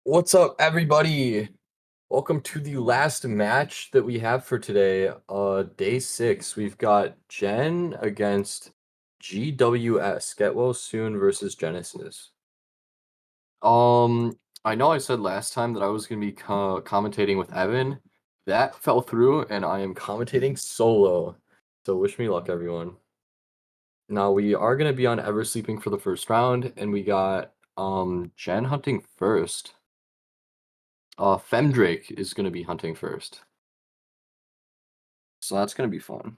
What's up, everybody? Welcome to the last match that we have for today. Day six. We've got Jen against GWS. Get well soon versus Genesis. Um, I know I said last time that I was gonna be commentating with Evan. That fell through, and I am commentating solo. So wish me luck, everyone. Now we are gonna be on Ever Sleeping for the first round, and we got Jen hunting first. Femdrake is gonna be hunting first. So that's gonna be fun.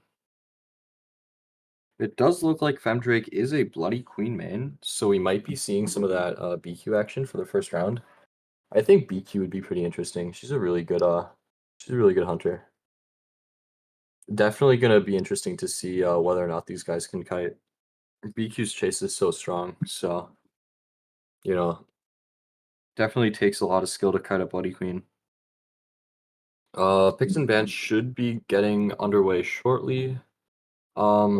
It does look like Femdrake is a Bloody Queen main, so we might be seeing some of that BQ action for the first round. I think BQ would be pretty interesting. She's a really good hunter. Definitely gonna be interesting to see whether or not these guys can kite. BQ's chase is so strong, so you know, definitely takes a lot of skill to kite a Bloody Queen. Picks and bans should be getting underway shortly. Um,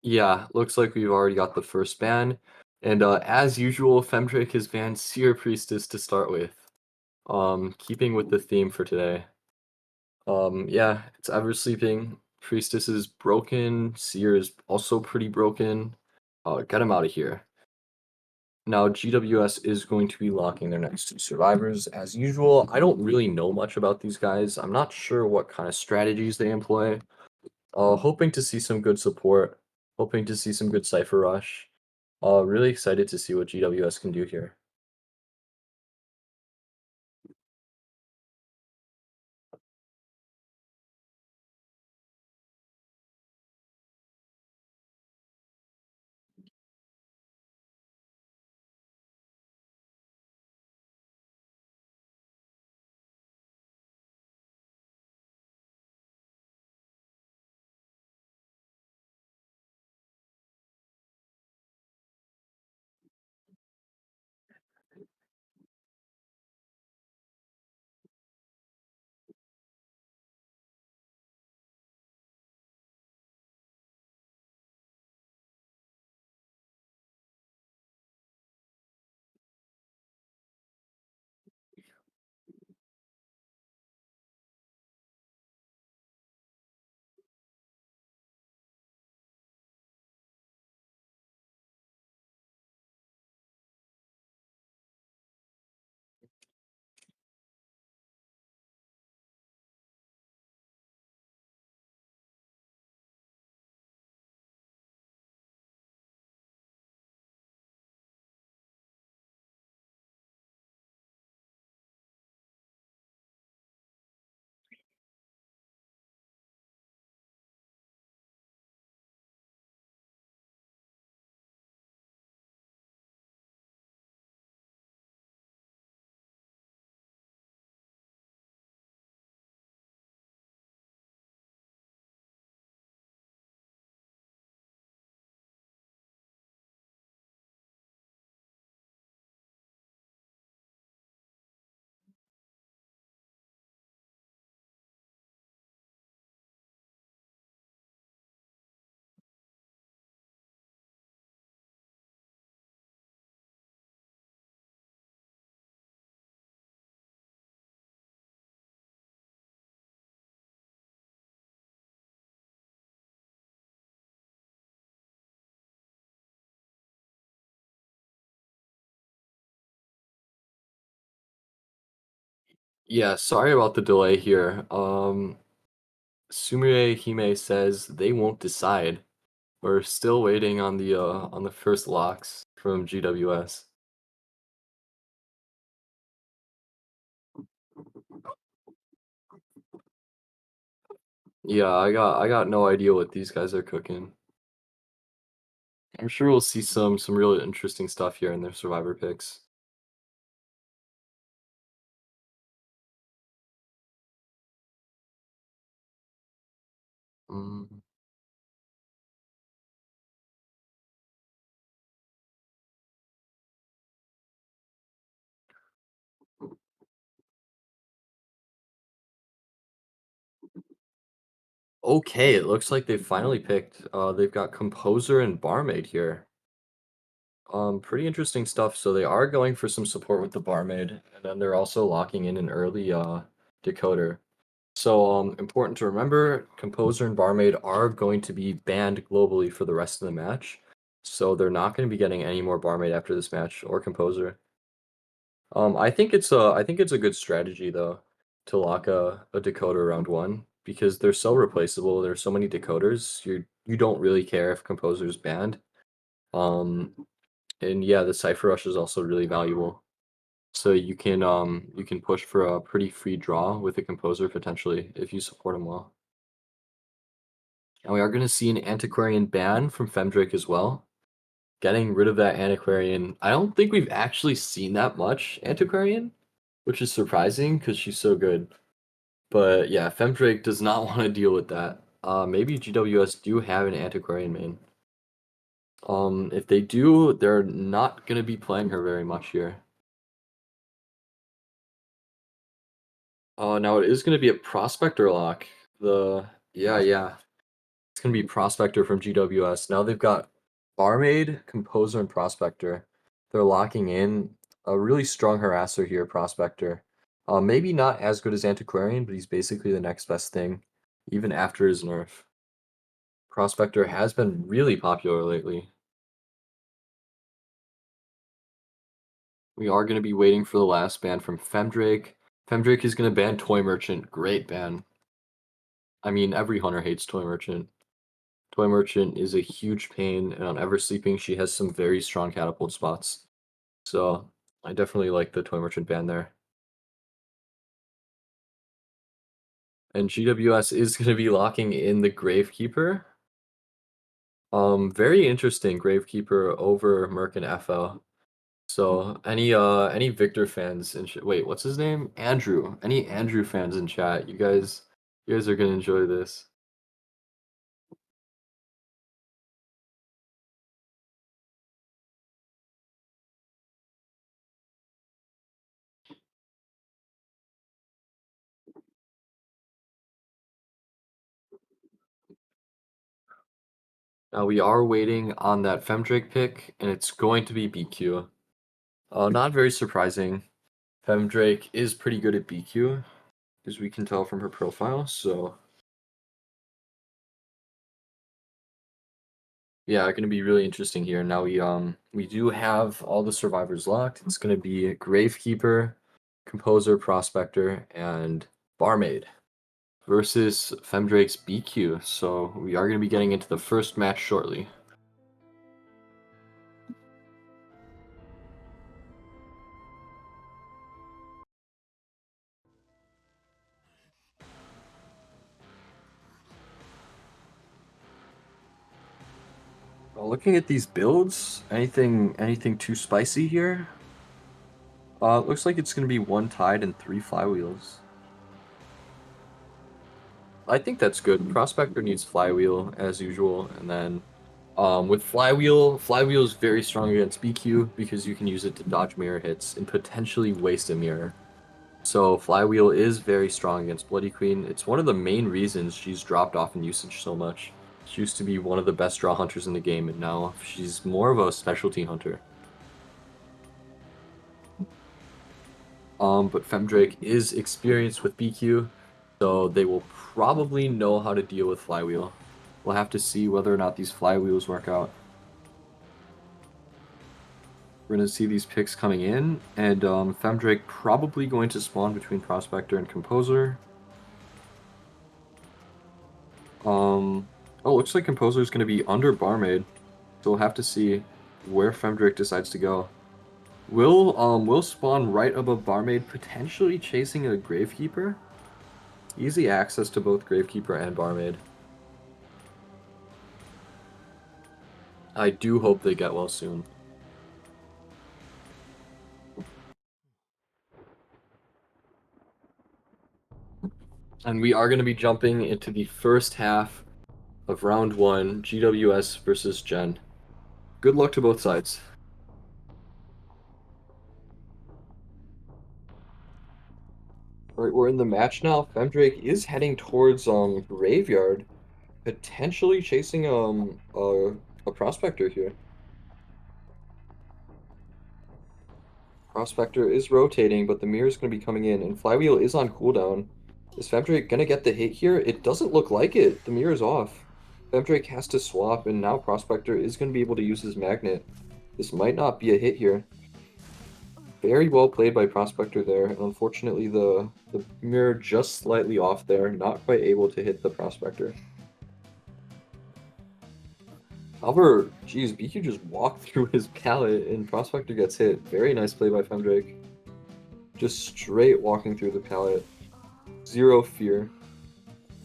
Yeah, looks like we've already got the first ban. And as usual, Femdrake has banned Seer Priestess to start with. Keeping with the theme for today. Yeah, it's Ever Sleeping. Priestess is broken. Seer is also pretty broken. Get him out of here. Now, GWS is going to be locking their next two survivors as usual. I don't really know much about these guys. I'm not sure what kind of strategies they employ. Hoping to see some good support. Hoping to see some good Cypher Rush. Really excited to see what GWS can do here. Yeah, sorry about the delay here. Sumire Hime says they won't decide. We're still waiting on the first locks from GWS. Yeah, I got no idea what these guys are cooking. I'm sure we'll see some really interesting stuff here in their survivor picks. Mm. Okay, it looks like they finally picked. They've got Composer and Barmaid here. Pretty interesting stuff. So they are going for some support with the barmaid, and then they're also locking in an early decoder. So important to remember, composer and barmaid are going to be banned globally for the rest of the match. So they're not going to be getting any more barmaid after this match or composer. I think it's a good strategy though to lock a decoder round one because they're so replaceable. There's so many decoders. You don't really care if composer's banned. Um, and yeah, the Cypher Rush is also really valuable. So you can push for a pretty free draw with a composer potentially if you support him well. And we are going to see an Antiquarian ban from Femdrake as well. Getting rid of that Antiquarian. I don't think we've actually seen that much Antiquarian, which is surprising because she's so good. But yeah, Femdrake does not want to deal with that. Maybe GWS do have an Antiquarian main. If they do, they're not going to be playing her very much here. Now it is going to be a Prospector lock. Yeah. It's going to be Prospector from GWS. Now they've got Barmaid, Composer, and Prospector. They're locking in a really strong harasser here, Prospector. Maybe not as good as Antiquarian, but he's basically the next best thing, even after his nerf. Prospector has been really popular lately. We are going to be waiting for the last ban from Femdrake. Femdrake is going to ban Toy Merchant. Great ban. I mean, every hunter hates Toy Merchant. Toy Merchant is a huge pain, and on Ever Sleeping, she has some very strong catapult spots. So I definitely like the Toy Merchant ban there. And GWS is going to be locking in the Gravekeeper. Very interesting Gravekeeper over Merc and FL. So any Victor fans in wait, what's his name? Andrew. Any Andrew fans in chat? You guys are gonna enjoy this. Now we are waiting on that Femdrake pick, and it's going to be BQ. Not very surprising. Femdrake is pretty good at BQ, as we can tell from her profile. So yeah, going to be really interesting here. Now we do have all the survivors locked. It's going to be Gravekeeper, Composer, Prospector, and Barmaid versus Femdrake's BQ. So we are going to be getting into the first match shortly. Looking at these builds, anything too spicy here? It looks like it's going to be one Tide and three Flywheels. I think that's good. Prospector needs Flywheel as usual, and then with Flywheel is very strong against BQ because you can use it to dodge mirror hits and potentially waste a mirror. So Flywheel is very strong against Bloody Queen. It's one of the main reasons she's dropped off in usage so much. She used to be one of the best draw hunters in the game, and now she's more of a specialty hunter. But Femdrake is experienced with BQ, so they will probably know how to deal with Flywheel. We'll have to see whether or not these Flywheels work out. We're going to see these picks coming in, and Femdrake probably going to spawn between Prospector and Composer. Oh, looks like Composer is going to be under Barmaid, so we'll have to see where Femdrake decides to go. Will spawn right above Barmaid, potentially chasing a Gravekeeper. Easy access to both Gravekeeper and Barmaid. I do hope they get well soon. And we are going to be jumping into the first half of round one, GWS versus Gen. Good luck to both sides. Alright, we're in the match now. Femdrake is heading towards Graveyard, potentially chasing a Prospector here. Prospector is rotating, but the mirror is going to be coming in, and Flywheel is on cooldown. Is Femdrake going to get the hit here? It doesn't look like it. The mirror's off. Femdrake has to swap, and now Prospector is going to be able to use his magnet. This might not be a hit here. Very well played by Prospector there, and unfortunately the mirror just slightly off there, not quite able to hit the Prospector. However, geez, BQ just walked through his pallet and Prospector gets hit. Very nice play by Femdrake. Just straight walking through the pallet. Zero fear.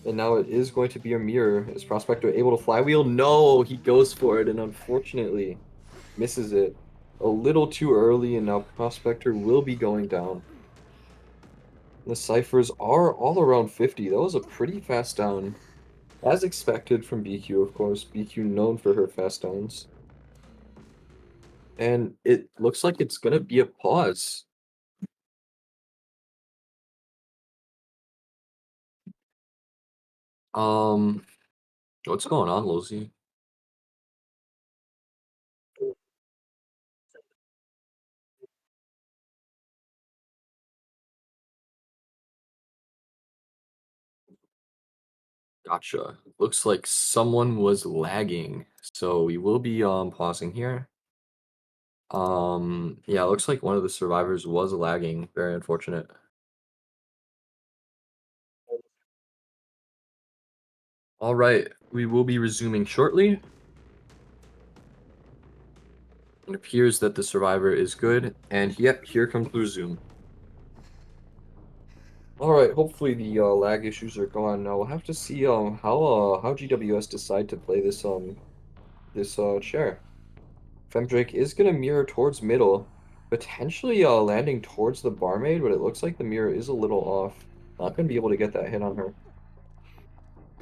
And now it is going to be a mirror. Is Prospector able to flywheel? No, he goes for it and unfortunately misses it. A little too early and now Prospector will be going down. The ciphers are all around 50. That was a pretty fast down. As expected from BQ, of course. BQ known for her fast downs. And it looks like it's going to be a pause. What's going on, Losey? Gotcha. Looks like someone was lagging. So we will be pausing here. Yeah, looks like one of the survivors was lagging. Very unfortunate. All right, we will be resuming shortly. It appears that the survivor is good, and yep, here comes the resume. All right, hopefully the lag issues are gone. Now we'll have to see how GWS decide to play this chair. Femdrake is gonna mirror towards middle, potentially landing towards the barmaid, but it looks like the mirror is a little off. Not gonna be able to get that hit on her.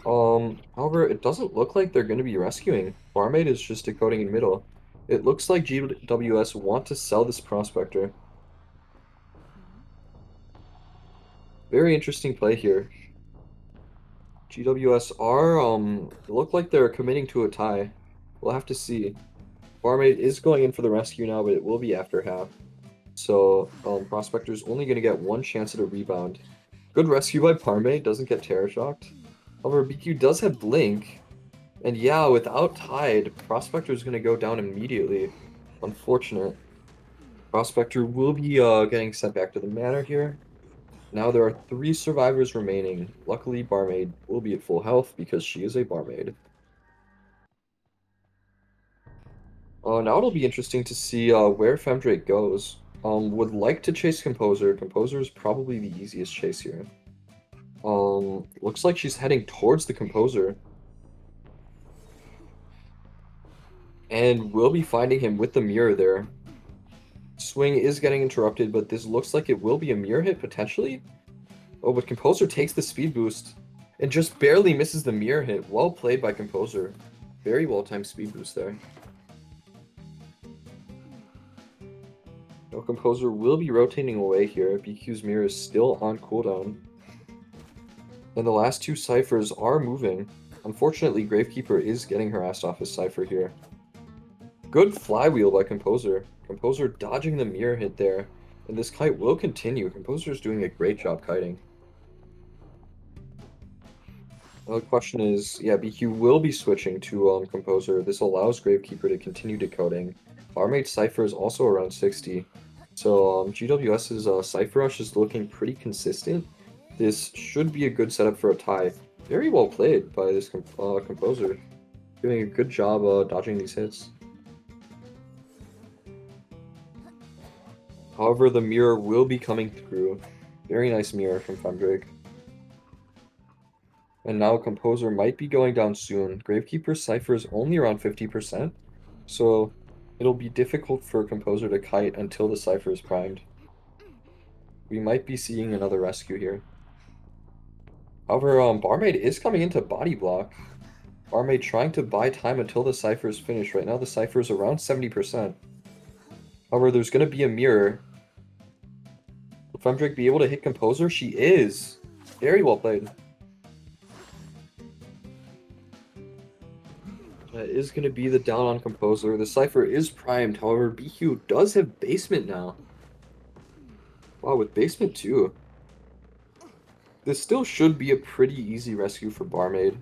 However, it doesn't look like they're gonna be rescuing. Barmaid is just decoding in middle. It looks like GWS want to sell this prospector. Very interesting play here. GWS are look like they're committing to a tie. We'll have to see. Barmaid is going in for the rescue now, but it will be after half. So Prospector's only gonna get one chance at a rebound. Good rescue by Barmaid, doesn't get terror shocked. However, BQ does have Blink. And yeah, without Tide, Prospector's gonna go down immediately. Unfortunate. Prospector will be getting sent back to the manor here. Now there are 3 survivors remaining. Luckily, Barmaid will be at full health because she is a Barmaid. Now it'll be interesting to see where Femdrake goes. Would like to chase Composer. Composer is probably the easiest chase here. Looks like she's heading towards the Composer. And we'll be finding him with the mirror there. Swing is getting interrupted, but this looks like it will be a mirror hit, potentially? Oh, but Composer takes the speed boost and just barely misses the mirror hit. Well played by Composer. Very well-timed speed boost there. No, Composer will be rotating away here. BQ's mirror is still on cooldown. And the last 2 ciphers are moving. Unfortunately, Gravekeeper is getting harassed off his cipher here. Good flywheel by Composer. Composer dodging the mirror hit there. And this kite will continue. Composer is doing a great job kiting. The question is, yeah, BQ will be switching to Composer. This allows Gravekeeper to continue decoding. Barmaid Cypher is also around 60. So GWS's Cypher Rush is looking pretty consistent. This should be a good setup for a tie. Very well played by this Composer. Doing a good job dodging these hits. However, the mirror will be coming through. Very nice mirror from Femdrake. And now Composer might be going down soon. Gravekeeper's Cypher is only around 50%, so it'll be difficult for Composer to kite until the Cypher is primed. We might be seeing another rescue here. However, Barmaid is coming into body block. Barmaid trying to buy time until the Cypher is finished. Right now the Cypher is around 70%. However, there's going to be a mirror. Will Femdrake be able to hit Composer? She is! Very well played. That is going to be the down on Composer. The Cypher is primed. However, BQ does have basement now. Wow, with basement too. This still should be a pretty easy rescue for Barmaid.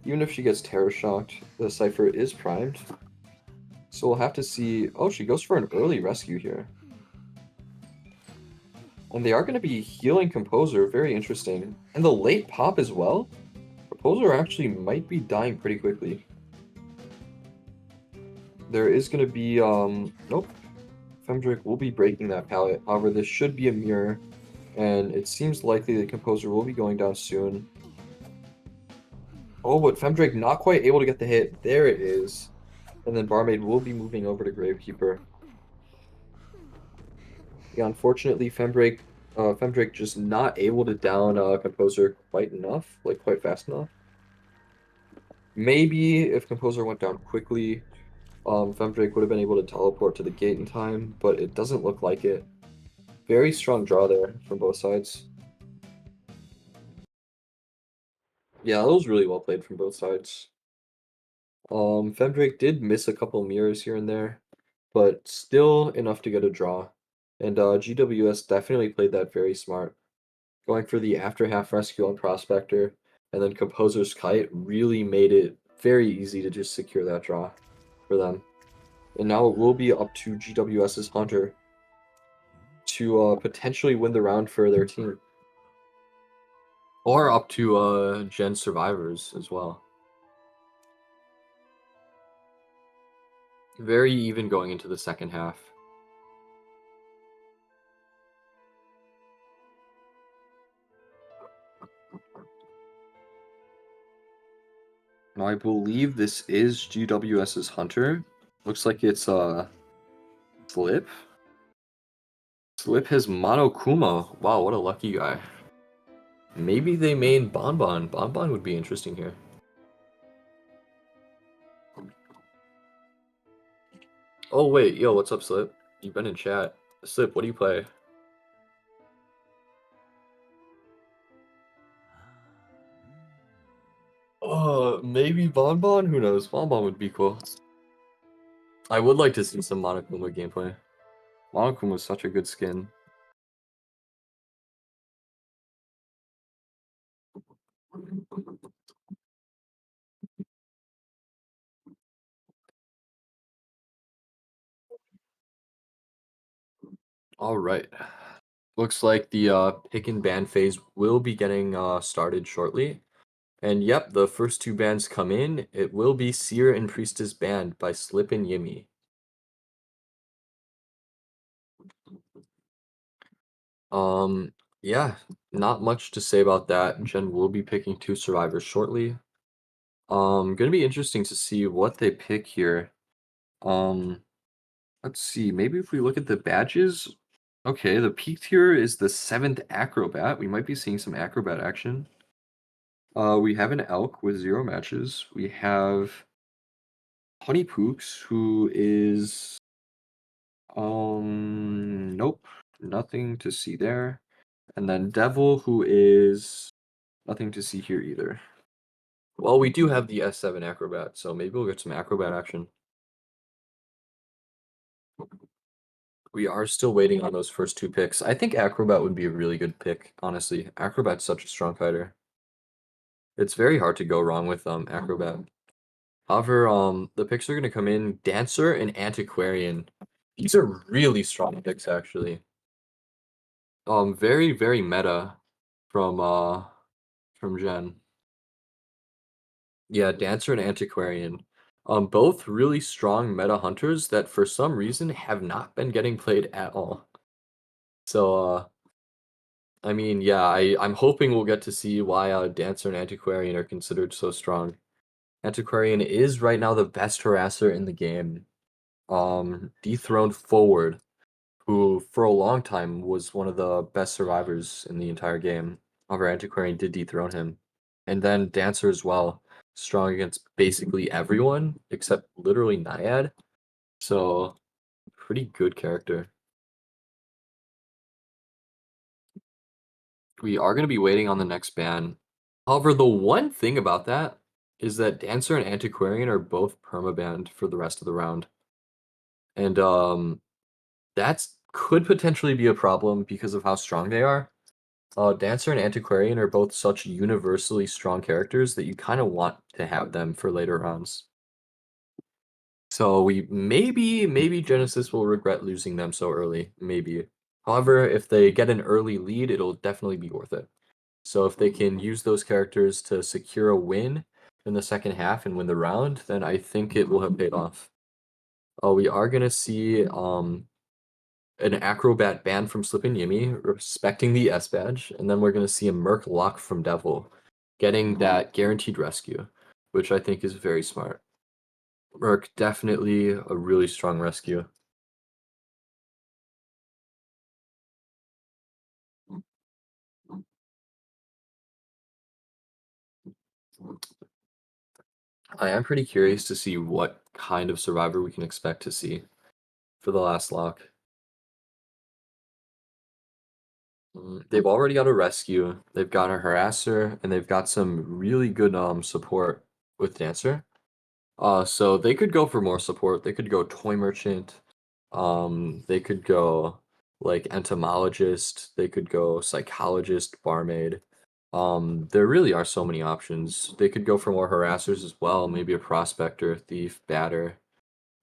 Even if she gets terror shocked, the Cypher is primed. So we'll have to see. Oh, she goes for an early rescue here. And they are going to be healing Composer. Very interesting. And the late pop as well. Composer actually might be dying pretty quickly. There is going to be, nope. Femdrick will be breaking that pallet. However, this should be a mirror. And it seems likely the Composer will be going down soon. Oh, but Femdrake not quite able to get the hit. There it is. And then Barmaid will be moving over to Gravekeeper. Yeah, unfortunately, Femdrake just not able to down Composer quite enough, like quite fast enough. Maybe if Composer went down quickly, Femdrake would have been able to teleport to the gate in time, but it doesn't look like it. Very strong draw there from both sides. Yeah, that was really well played from both sides. Femdrake did miss a couple mirrors here and there, but still enough to get a draw. And GWS definitely played that very smart. Going for the after half rescue on Prospector, and then Composer's Kite really made it very easy to just secure that draw for them. And now it will be up to GWS's Hunter to potentially win the round for their team. Or up to Gen Survivors as well. Very even going into the second half. Now I believe this is GWS's Hunter. Looks like it's Slip. Slip has Monokuma. Wow, what a lucky guy. Maybe they main Bonbon. Bonbon would be interesting here. Oh wait, yo, what's up, Slip? You've been in chat. Slip, what do you play? Maybe Bonbon? Who knows? Bonbon would be cool. I would like to see some Monokuma gameplay. Monokuma is such a good skin. All right. Looks like the pick and ban phase will be getting started shortly. And yep, the first two bans come in. It will be Seer and Priestess banned by Slip and Yimmy. Yeah, not much to say about that. Jen will be picking two survivors shortly. Gonna be interesting to see what they pick here. Um, let's see. Maybe if we look at the badges. Okay, the peak tier is the 7th Acrobat. We might be seeing some Acrobat action. We have an Elk with 0 matches. We have Honey Pooks, who is nope, nothing to see there. And then Devil, who is nothing to see here either. Well, we do have the S7 Acrobat, so maybe we'll get some Acrobat action. We are still waiting on those first two picks. I think Acrobat would be a really good pick, honestly. Acrobat's such a strong fighter. It's very hard to go wrong with Acrobat. However, the picks are gonna come in Dancer and Antiquarian. These are really strong picks, actually. Very, very meta from Jen. Yeah, Dancer and Antiquarian. Both really strong meta hunters that for some reason have not been getting played at all. So, I mean, yeah, I'm hoping we'll get to see why Dancer and Antiquarian are considered so strong. Antiquarian is right now the best harasser in the game. Dethroned Forward, who for a long time was one of the best survivors in the entire game. However, Antiquarian did dethrone him. And then Dancer as well, strong against basically everyone except literally Naiad. So, pretty good character. We are going to be waiting on the next ban. However, the one thing about that is that Dancer and Antiquarian are both permabanned for the rest of the round. And that's could potentially be a problem because of how strong they are. Dancer and Antiquarian are both such universally strong characters that you kind of want to have them for later rounds. So we maybe Genesis will regret losing them so early, maybe. However, if they get an early lead, it'll definitely be worth it. So if they can use those characters to secure a win in the second half and win the round, then I think it will have paid off. We are gonna see an Acrobat ban from Slip and Yimmy, respecting the S badge, and then we're gonna see a Merc lock from Devil, getting that guaranteed rescue, which I think is very smart. Merc definitely a really strong rescue. I am pretty curious to see what kind of survivor we can expect to see for the last lock. They've already got a rescue, they've got a harasser, and they've got some really good support with Dancer. So they could go for more support. They could go toy merchant. They could go like entomologist. They could go psychologist, barmaid. There really are so many options. They could go for more harassers as well. Maybe a prospector, thief, batter.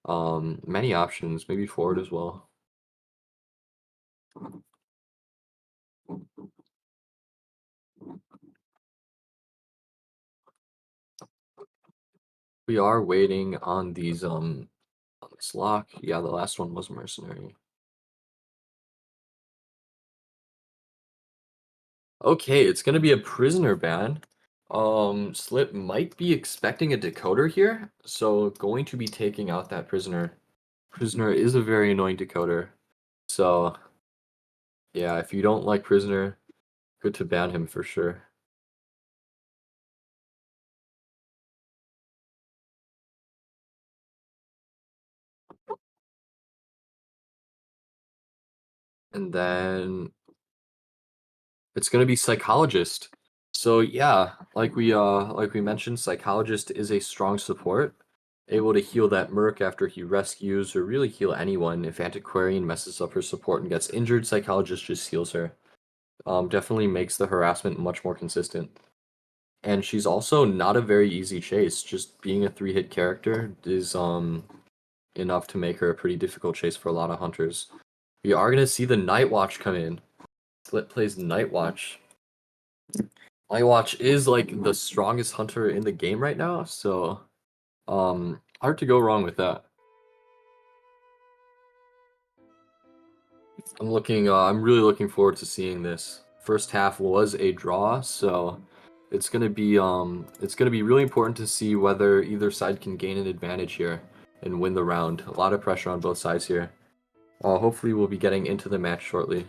Many options. Maybe forward as well. We are waiting on these on this lock. Yeah, the last one was mercenary. Okay, it's gonna be a prisoner ban. Slip might be expecting a decoder here, so going to be taking out that prisoner. Prisoner is a very annoying decoder. So yeah, if you don't like prisoner, good to ban him for sure. And then it's gonna be psychologist. So yeah, like we mentioned, psychologist is a strong support, able to heal that merc after he rescues or really heal anyone. If antiquarian messes up her support and gets injured, psychologist just heals her. Definitely makes the harassment much more consistent. And she's also not a very easy chase. Just being a 3-hit character is enough to make her a pretty difficult chase for a lot of hunters. We are gonna see the Night Watch come in. Slip plays Night Watch. Night Watch is like the strongest hunter in the game right now, so hard to go wrong with that. I'm really looking forward to seeing this. First half was a draw, so it's gonna be really important to see whether either side can gain an advantage here and win the round. A lot of pressure on both sides here. Hopefully we'll be getting into the match shortly.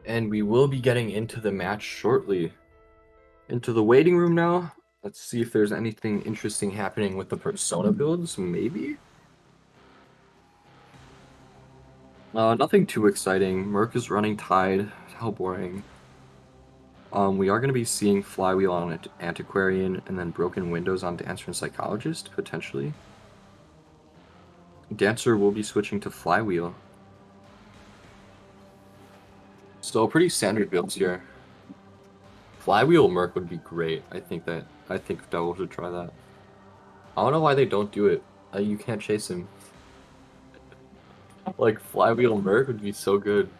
And we will be getting into the match shortly. Into the waiting room now. Let's see if there's anything interesting happening with the persona builds, maybe? Nothing too exciting. Merc is running Tide. How boring. We are going to be seeing Flywheel on Antiquarian and then Broken Windows on Dancer and Psychologist, potentially. Dancer will be switching to Flywheel. So pretty standard builds here. Flywheel Merc would be great. I think Devil should try that. I don't know why they don't do it. You can't chase him. Like Flywheel Merc would be so good.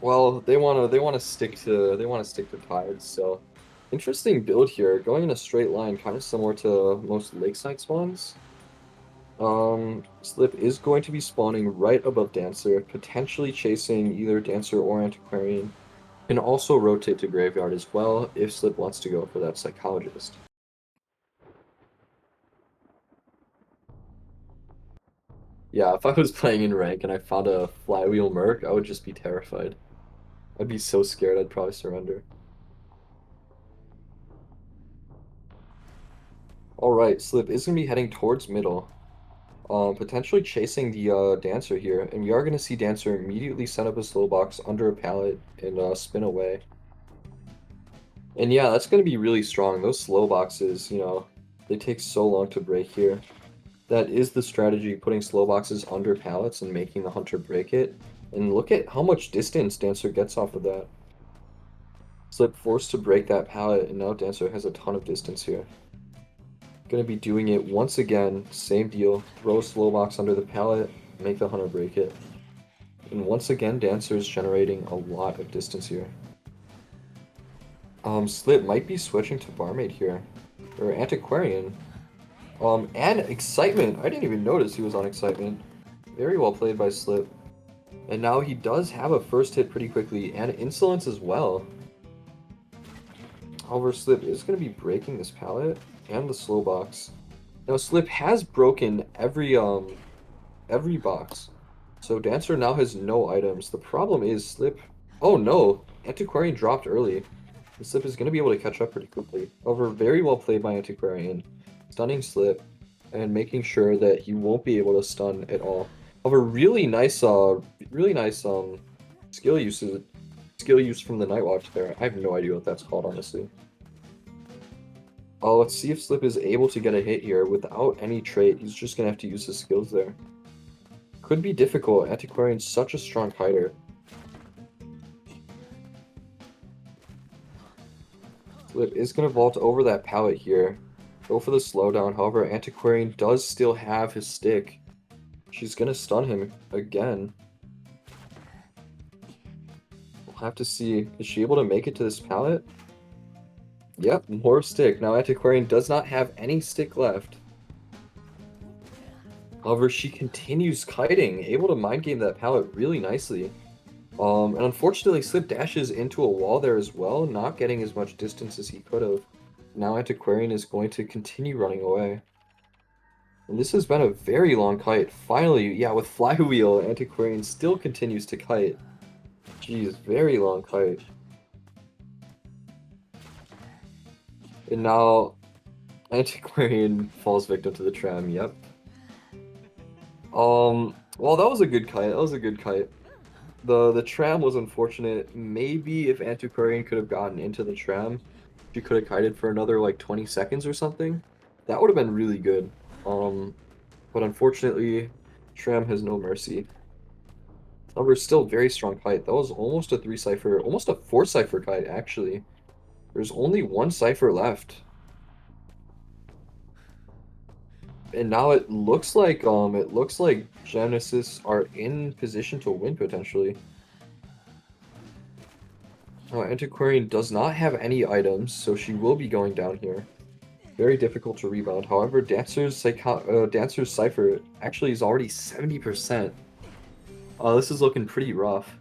Well, they wanna stick to tides, so interesting build here. Going in a straight line, kind of similar to most lakeside spawns. Slip is going to be spawning right above Dancer, potentially chasing either Dancer or Antiquarian. Can also rotate to Graveyard as well if Slip wants to go for that Psychologist. Yeah, if I was playing in rank and I found a Flywheel Merc, I would just be terrified. I'd be so scared I'd probably surrender. Alright, Slip is going to be heading towards middle. Potentially chasing the Dancer here, and we are going to see Dancer immediately set up a slow box under a pallet and spin away. And yeah, that's going to be really strong. Those slow boxes, they take so long to break here. That is the strategy, putting slow boxes under pallets and making the hunter break it. And look at how much distance Dancer gets off of that. Slip forced to break that pallet, and now Dancer has a ton of distance here. Gonna be doing it once again, same deal. Throw a slow box under the pallet, make the hunter break it. And once again, Dancer is generating a lot of distance here. Slip might be switching to Barmaid here. Or Antiquarian. And Excitement. I didn't even notice he was on Excitement. Very well played by Slip. And now he does have a first hit pretty quickly, and Insolence as well. However, Slip is going to be breaking this pallet and the slow box. Now, Slip has broken every box. So Dancer now has no items. The problem is Slip... Oh no! Antiquarian dropped early. The Slip is going to be able to catch up pretty quickly. However, very well played by Antiquarian. Stunning Slip and making sure that he won't be able to stun at all. However, really nice skill use from the Night Watch there. I have no idea what that's called, honestly. Oh, let's see if Slip is able to get a hit here without any trait. He's just gonna have to use his skills there. Could be difficult. Antiquarian's such a strong fighter. Slip is gonna vault over that pallet here. Go for the slowdown. However, Antiquarian does still have his stick. She's gonna stun him again. We'll have to see. Is she able to make it to this pallet? Yep, more stick. Now Antiquarian does not have any stick left. However, she continues kiting, able to mind game that pallet really nicely. And unfortunately, Slip dashes into a wall there as well, not getting as much distance as he could have. Now Antiquarian is going to continue running away. And this has been a very long kite. Finally, yeah, with Flywheel, Antiquarian still continues to kite. Jeez, very long kite. And now Antiquarian falls victim to the tram, yep. Well, that was a good kite. That was a good kite. The tram was unfortunate. Maybe if Antiquarian could have gotten into the tram, she could have kited for another like 20 seconds or something. That would have been really good. But unfortunately, tram has no mercy. However, still very strong kite. That was almost a 3-cipher, almost a 4-cipher kite, actually. There's only one cipher left. And now it looks like Genesis are in position to win potentially. Antiquarian does not have any items, so she will be going down here. Very difficult to rebound. However, Dancer's Cipher actually is already 70%. This is looking pretty rough.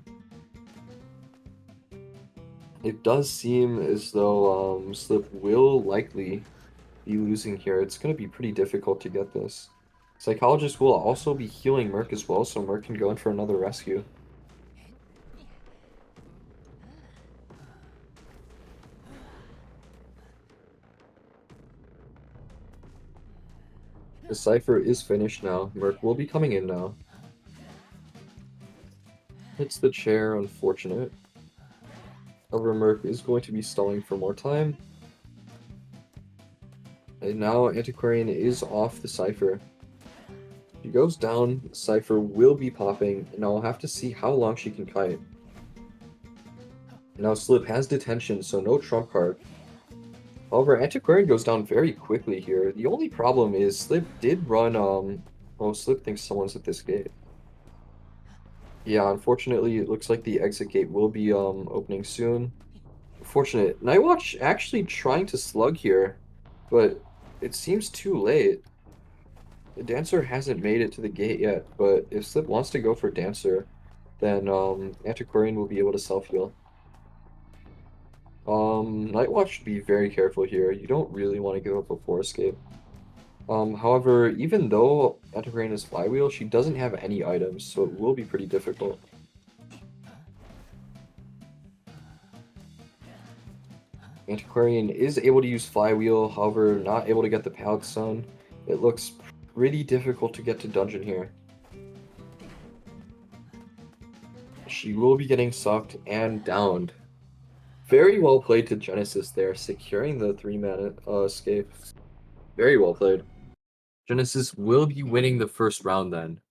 It does seem as though Slip will likely be losing here. It's going to be pretty difficult to get this. Psychologist will also be healing Merc as well, so Merc can go in for another rescue. The cipher is finished now. Merc will be coming in now. Hits the chair, unfortunate. However, Merc is going to be stalling for more time. And now Antiquarian is off the cipher. She goes down, Cypher will be popping, and I'll have to see how long she can kite. Now Slip has detention, so no trump card. However, Antiquarian goes down very quickly here. The only problem is Slip did run, oh, Slip thinks someone's at this gate. Yeah, unfortunately, it looks like the exit gate will be, opening soon. Fortunate. Nightwatch actually trying to slug here, but it seems too late. The Dancer hasn't made it to the gate yet, but if Slip wants to go for Dancer, then Antiquarian will be able to self-heal. Nightwatch should be very careful here. You don't really want to give up a 4 escape. However, even though Antiquarian is Flywheel, she doesn't have any items, so it will be pretty difficult. Antiquarian is able to use Flywheel, however, not able to get the Pallet Stone. It looks pretty difficult to get to dungeon here. She will be getting sucked and downed. Very well played to Genesis there, securing the 3-mana escape. Very well played. Genesis will be winning the first round then.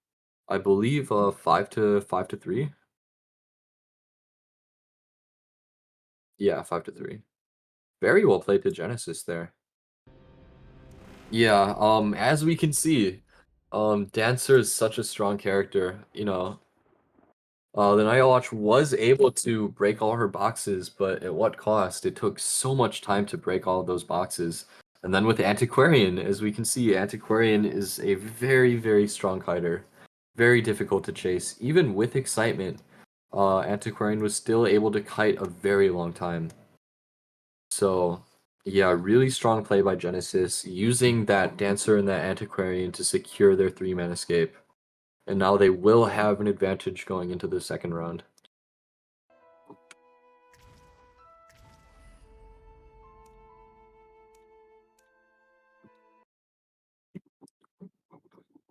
I believe 5-3. Yeah, 5-3. Very well played to Genesis there. Yeah, as we can see, Dancer is such a strong character, you know. The Night Watch was able to break all her boxes, but at what cost? It took so much time to break all of those boxes. And then with Antiquarian, as we can see, Antiquarian is a very, very strong kiter. Very difficult to chase. Even with excitement, Antiquarian was still able to kite a very long time. So, yeah, really strong play by Genesis, using that Dancer and that Antiquarian to secure their 3-man escape. And now they will have an advantage going into the second round.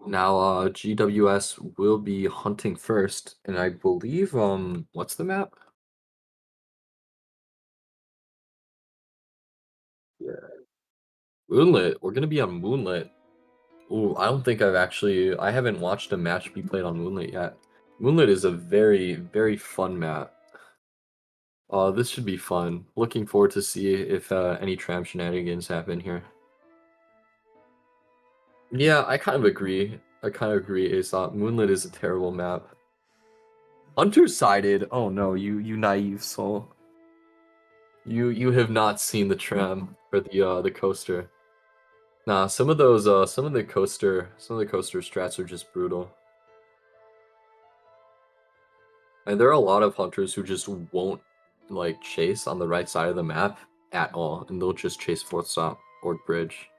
Now, GWS will be hunting first, and I believe, what's the map? Yeah. Moonlit. We're gonna be on Moonlit. Ooh, I don't think I haven't watched a match be played on Moonlit yet. Moonlit is a very, very fun map. This should be fun. Looking forward to see if any tram shenanigans happen here. Yeah, I kind of agree. I kind of agree, Aesop. Moonlit is a terrible map. Hunter sided. Oh no, you naive soul. You have not seen the tram or the coaster. Nah, some of the coaster strats are just brutal. And there are a lot of hunters who just won't like chase on the right side of the map at all, and they'll just chase fourth stop or bridge.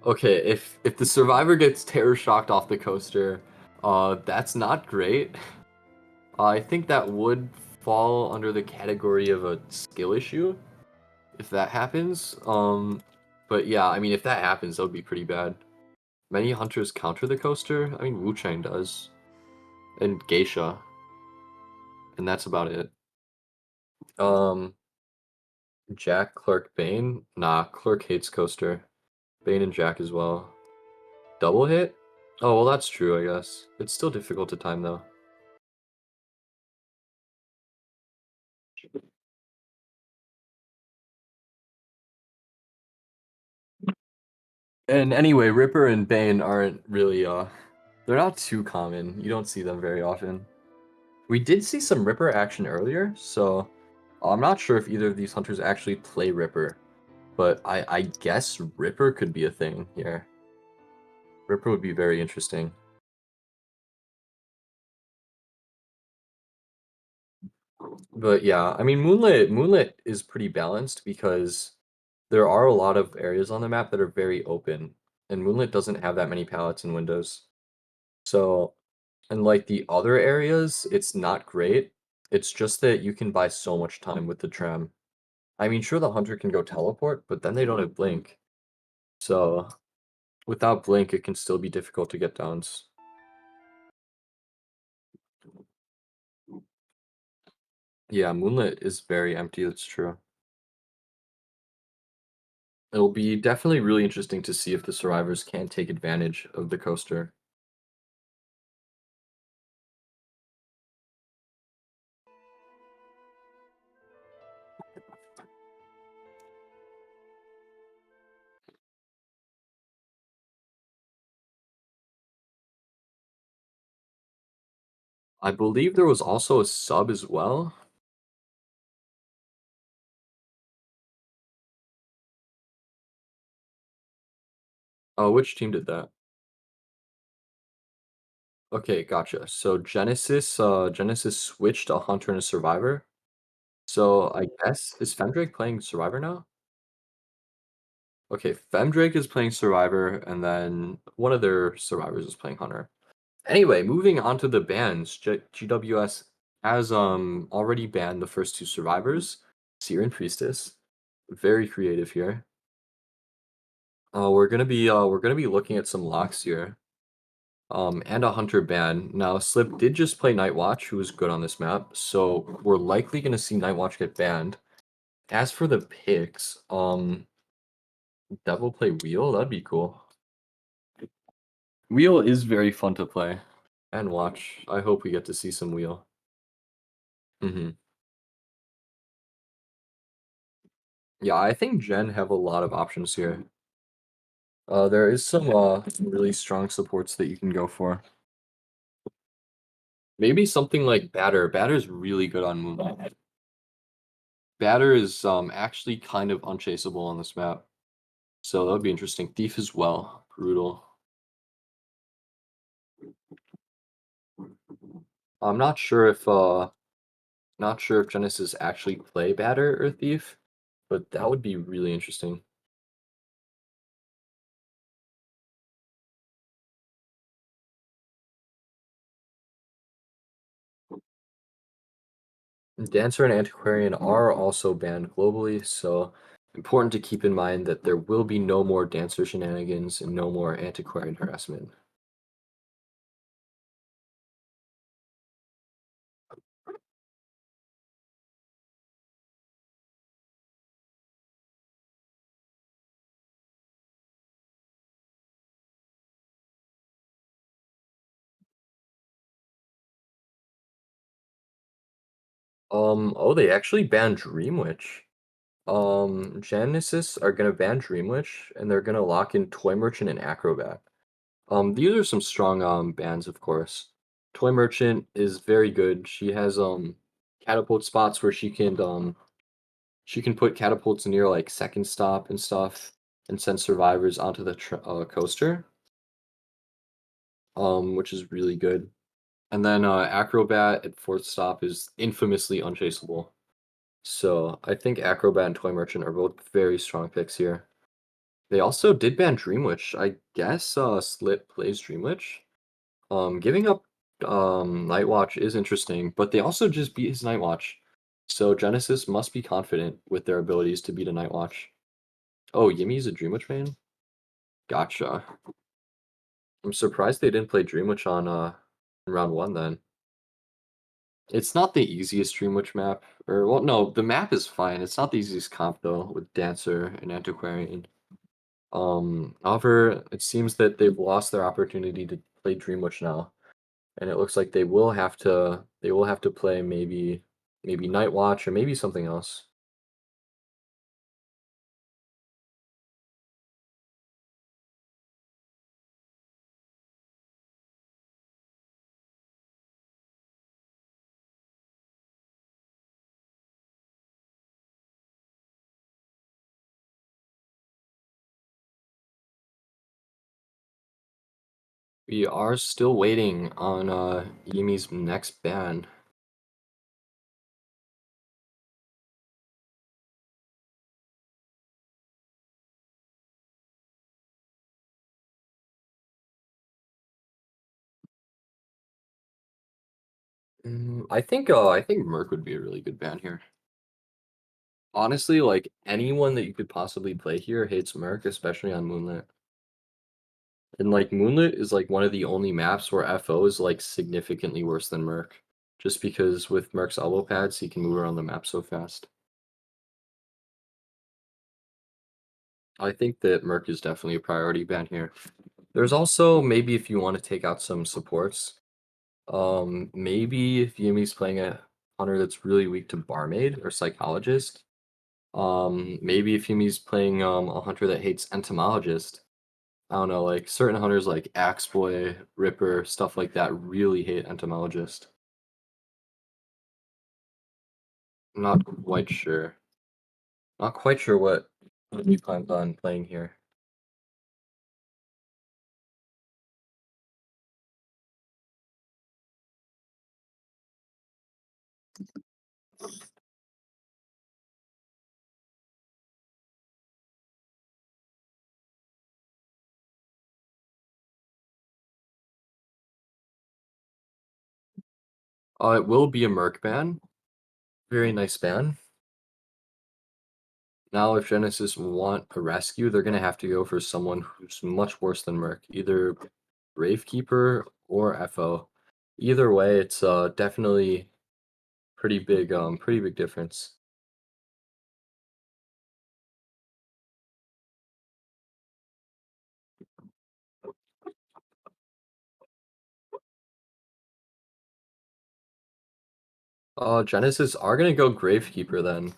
Okay, if the survivor gets terror shocked off the coaster, that's not great. I think that would fall under the category of a skill issue if that happens. But yeah, I mean, if that happens, that would be pretty bad. Many hunters counter the coaster. I mean, Wu Chang does, and Geisha, and that's about it. Um, Jack, Clark, Bane. Nah, Clark hates coaster. Bane and Jack as well. Double hit? Oh, well, that's true, I guess. It's still difficult to time, though. And anyway, Ripper and Bane aren't really, they're not too common. You don't see them very often. We did see some Ripper action earlier, so I'm not sure if either of these hunters actually play Ripper, but I guess Ripper could be a thing here. Ripper would be very interesting. But yeah, I mean, Moonlit is pretty balanced because there are a lot of areas on the map that are very open, and Moonlit doesn't have that many pallets and windows. So, unlike the other areas, it's not great. It's just that you can buy so much time with the tram. I mean, sure, the hunter can go teleport, but then they don't have blink. So, without blink, it can still be difficult to get downs. Yeah, Moonlit is very empty, that's true. It'll be definitely really interesting to see if the survivors can take advantage of the coaster. I believe there was also a sub as well. Oh, which team did that? Okay, gotcha. So Genesis switched a hunter and a survivor. So I guess is Femdrake playing survivor now? Okay, Femdrake is playing survivor, and then one of their survivors is playing hunter. Anyway, moving on to the bans, GWS has already banned the first two survivors, Seer and Priestess. Very creative here. We're gonna be looking at some locks here. And a hunter ban. Now, Slip did just play Night Watch, who was good on this map, so we're likely gonna see Night Watch get banned. As for the picks, Devil play Wheel, that'd be cool. Wheel is very fun to play and watch. I hope we get to see some Wheel. Hmm. Yeah, I think Gen have a lot of options here. There is some really strong supports that you can go for. Maybe something like Batter. Batter's really good on Moonlight. Batter is actually kind of unchaseable on this map. So that would be interesting. Thief as well. Brutal. I'm not sure if Genesis actually play Batter or Thief, but that would be really interesting. Dancer and Antiquarian are also banned globally, so important to keep in mind that there will be no more Dancer shenanigans and no more Antiquarian harassment. Oh, they actually banned Dream Witch. Genesis are gonna ban Dream Witch, and they're gonna lock in Toy Merchant and Acrobat. These are some strong bans, of course. Toy Merchant is very good. She has catapult spots where she can put catapults near like second stop and stuff and send survivors onto the coaster, which is really good. And then Acrobat at fourth stop is infamously unchaseable. So I think Acrobat and Toy Merchant are both very strong picks here. They also did ban Dream Witch. I guess Slip plays Dream Witch. Giving up Night Watch is interesting, but they also just beat his Night Watch. So Genesis must be confident with their abilities to beat a Night Watch. Oh, Yumi's a Dream Witch main? Gotcha. I'm surprised they didn't play Dream Witch on in round one then. It's not the easiest Dream Witch map. Or well no, the map is fine. It's not the easiest comp though with Dancer and Antiquarian. However, it seems that they've lost their opportunity to play Dream Witch now. And it looks like they will have to play maybe Night Watch or maybe something else. We are still waiting on Yumi's next ban. I think Merc would be a really good ban here. Honestly, like anyone that you could possibly play here hates Merc, especially on Moonlit. And like Moonlit is like one of the only maps where FO is like significantly worse than Merc, just because with Merc's elbow pads, he can move around the map so fast. I think that Merc is definitely a priority ban here. There's also maybe if you want to take out some supports, maybe if Yumi's playing a hunter that's really weak to Barmaid or Psychologist, maybe if Yumi's playing a hunter that hates Entomologist, I don't know, like certain hunters like Axeboy, Ripper, stuff like that really hate Entomologist. Not quite sure. Not quite sure what he plans on playing here. It will be a Merc ban. Very nice ban. Now, if Genesis want a rescue, they're gonna have to go for someone who's much worse than Merc, either Gravekeeper or FO. Either way, it's definitely pretty big difference. Genesis are gonna go Gravekeeper then.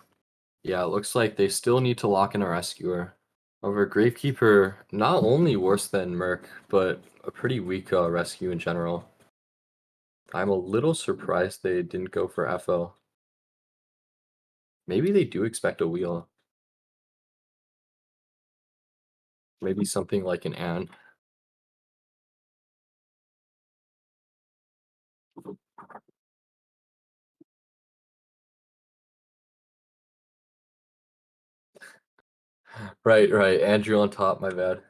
Yeah, it looks like they still need to lock in a rescuer. However, Gravekeeper not only worse than Merc, but a pretty weak rescue in general. I'm a little surprised they didn't go for FO. Maybe they do expect a wheel. Maybe something like an Ant. Right, right. Andrew on top, my bad.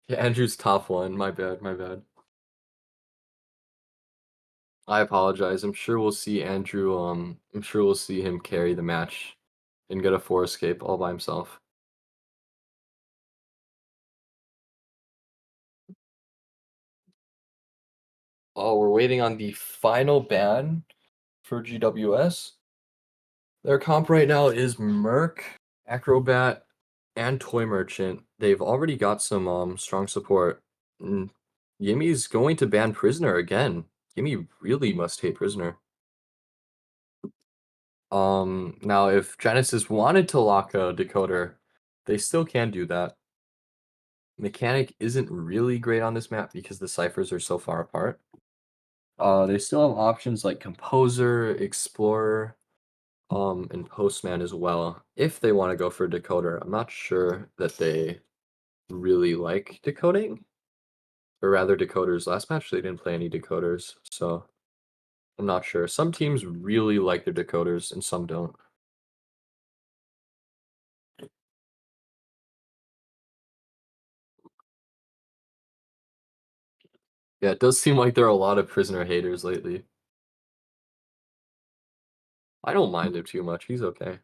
Yeah, Andrew's top one, my bad, my bad. I apologize. I'm sure we'll see him carry the match and get a 4 escape all by himself. Oh, we're waiting on the final ban for GWS. Their comp right now is Merc, Acrobat, and Toy Merchant. They've already got some strong support. Mm, Yimmy's going to ban Prisoner again. Yimmy really must hate Prisoner. Now if Genesis wanted to lock a decoder, they still can do that. Mechanic isn't really great on this map because the ciphers are so far apart. They still have options like Composer, Explorer, and Postman as well, if they want to go for decoder. I'm not sure that they really like decoding, or rather decoders. Last match they didn't play any decoders, so I'm not sure. Some teams really like their decoders and some don't. Yeah, it does seem like there are a lot of prisoner haters lately. I don't mind him too much. He's okay.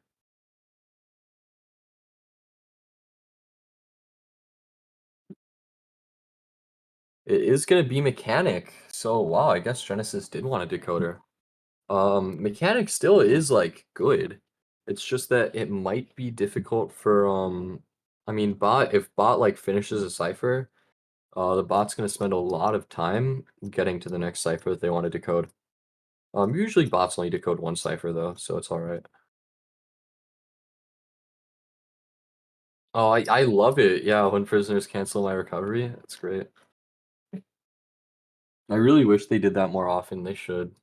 It is gonna be mechanic. So wow, I guess Genesis did want a decoder. Mechanic still is like good. It's just that it might be difficult for I mean bot if bot like finishes a cipher, the bot's gonna spend a lot of time getting to the next cipher that they want to decode. Usually bots only decode one cipher though, so it's alright. Oh, I love it. Yeah, when prisoners cancel my recovery, it's great. I really wish they did that more often. They should.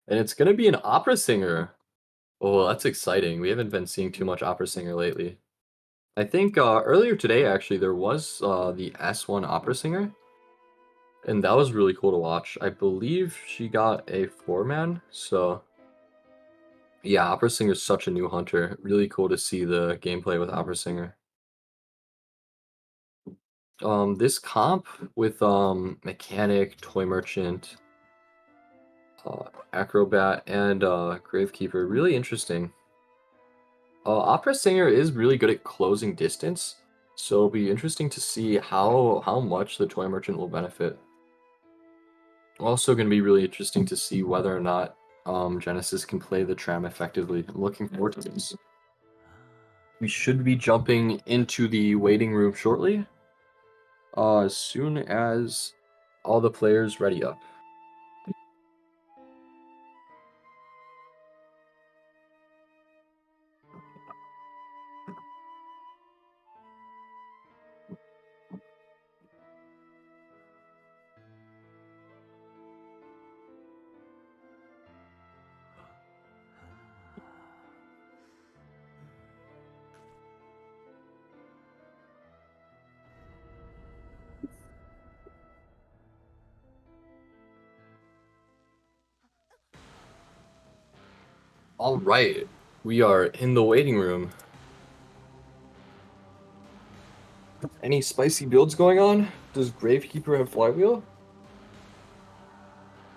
And it's gonna be an opera singer. Oh, that's exciting. We haven't been seeing too much opera singer lately. I think earlier today, actually, there was the S1 opera singer, and that was really cool to watch. I believe she got a 4-man, so yeah, opera singer is such a new hunter. Really cool to see the gameplay with opera singer. This comp with mechanic, toy merchant, acrobat, and gravekeeper, really interesting. Opera Singer is really good at closing distance, so it'll be interesting to see how much the toy merchant will benefit. Also going to be really interesting to see whether or not Genesis can play the tram effectively. I'm looking forward to this. We should be jumping into the waiting room shortly, as soon as all the players ready up. All right, we are in the waiting room. Any spicy builds going on? Does Gravekeeper have Flywheel?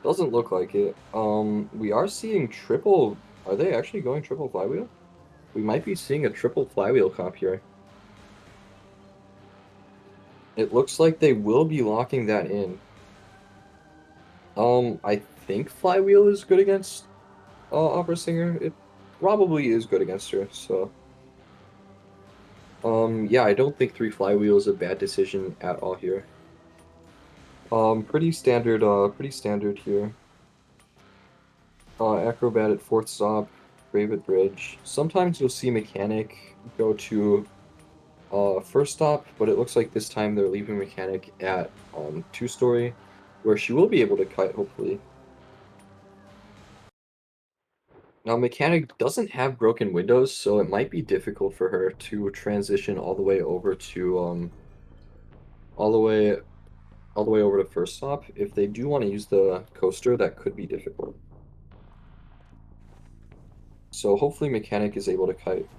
Doesn't look like it. We are seeing triple. Are they actually going triple Flywheel? We might be seeing a triple Flywheel comp here. It looks like they will be locking that in. I think Flywheel is good against Opera Singer. It probably is good against her, so. Yeah, I don't think 3 Flywheel is a bad decision at all here. Pretty standard here. Acrobat at 4th stop, Brave at bridge. Sometimes you'll see Mechanic go to 1st stop, but it looks like this time they're leaving Mechanic at 2-story, where she will be able to kite, hopefully. Now, Mechanic doesn't have broken windows, so it might be difficult for her to transition all the way over to all the way over to 1st stop. If they do want to use the coaster, that could be difficult. So hopefully Mechanic is able to kite.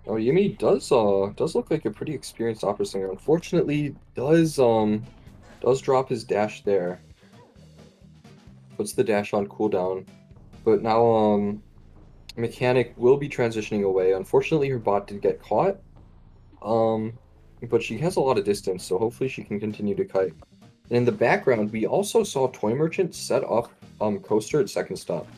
Oh, Yumi does look like a pretty experienced opera singer. Unfortunately, does drop his dash there. Puts the dash on cooldown. But now Mechanic will be transitioning away. Unfortunately, her bot did get caught. Um, but she has a lot of distance, so hopefully she can continue to kite. And in the background, we also saw Toy Merchant set up coaster at 2nd stop.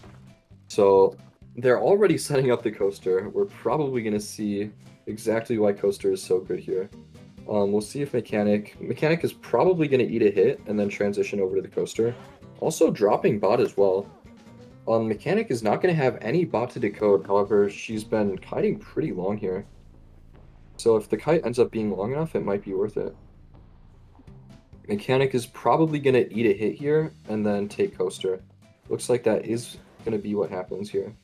So they're already setting up the coaster. We're probably going to see exactly why coaster is so good here. We'll see if Mechanic is probably going to eat a hit and then transition over to the coaster. Also dropping bot as well. Mechanic is not going to have any bot to decode. However, she's been kiting pretty long here. So if the kite ends up being long enough, it might be worth it. Mechanic is probably going to eat a hit here and then take coaster. Looks like that is going to be what happens here.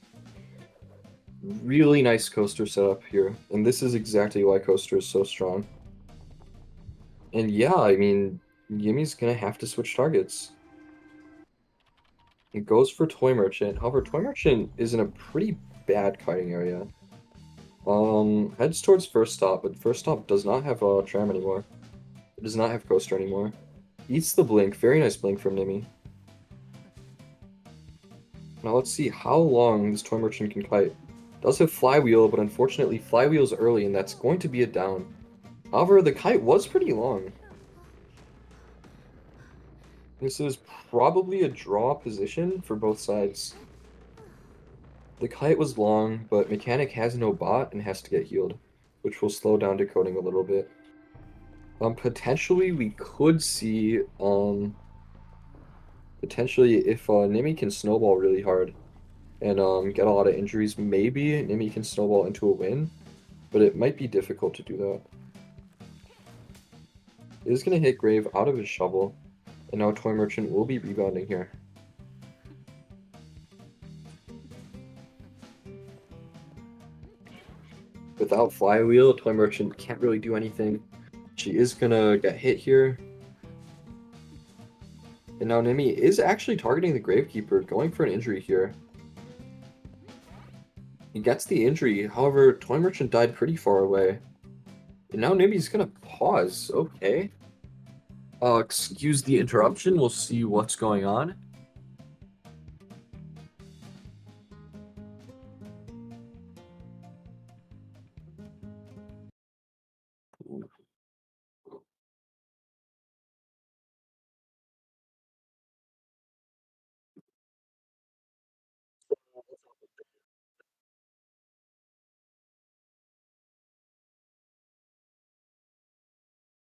Really nice coaster setup here, and this is exactly why coaster is so strong. And yeah, I mean, Yumi's gonna have to switch targets. It goes for Toy Merchant. However, Toy Merchant is in a pretty bad kiting area. Heads towards 1st stop, but 1st stop does not have a tram anymore. It does not have coaster anymore. Eats the blink. Very nice blink from Nimi. Now let's see how long this Toy Merchant can kite. Does have Flywheel, but unfortunately Flywheel's early, and that's going to be a down. However, the kite was pretty long. This is probably a draw position for both sides. The kite was long, but Mechanic has no bot and has to get healed, which will slow down decoding a little bit. Potentially we could see, potentially if Nimi can snowball really hard and get a lot of injuries, maybe Nimi can snowball into a win, but it might be difficult to do that. It is going to hit Grave out of his shovel, and now Toy Merchant will be rebounding here. Without Flywheel, Toy Merchant can't really do anything. She is gonna get hit here. And now Nimi is actually targeting the Gravekeeper, going for an injury here. He gets the injury, however, Toy Merchant died pretty far away. And now Nimi's gonna pause, okay. Excuse the interruption, we'll see what's going on.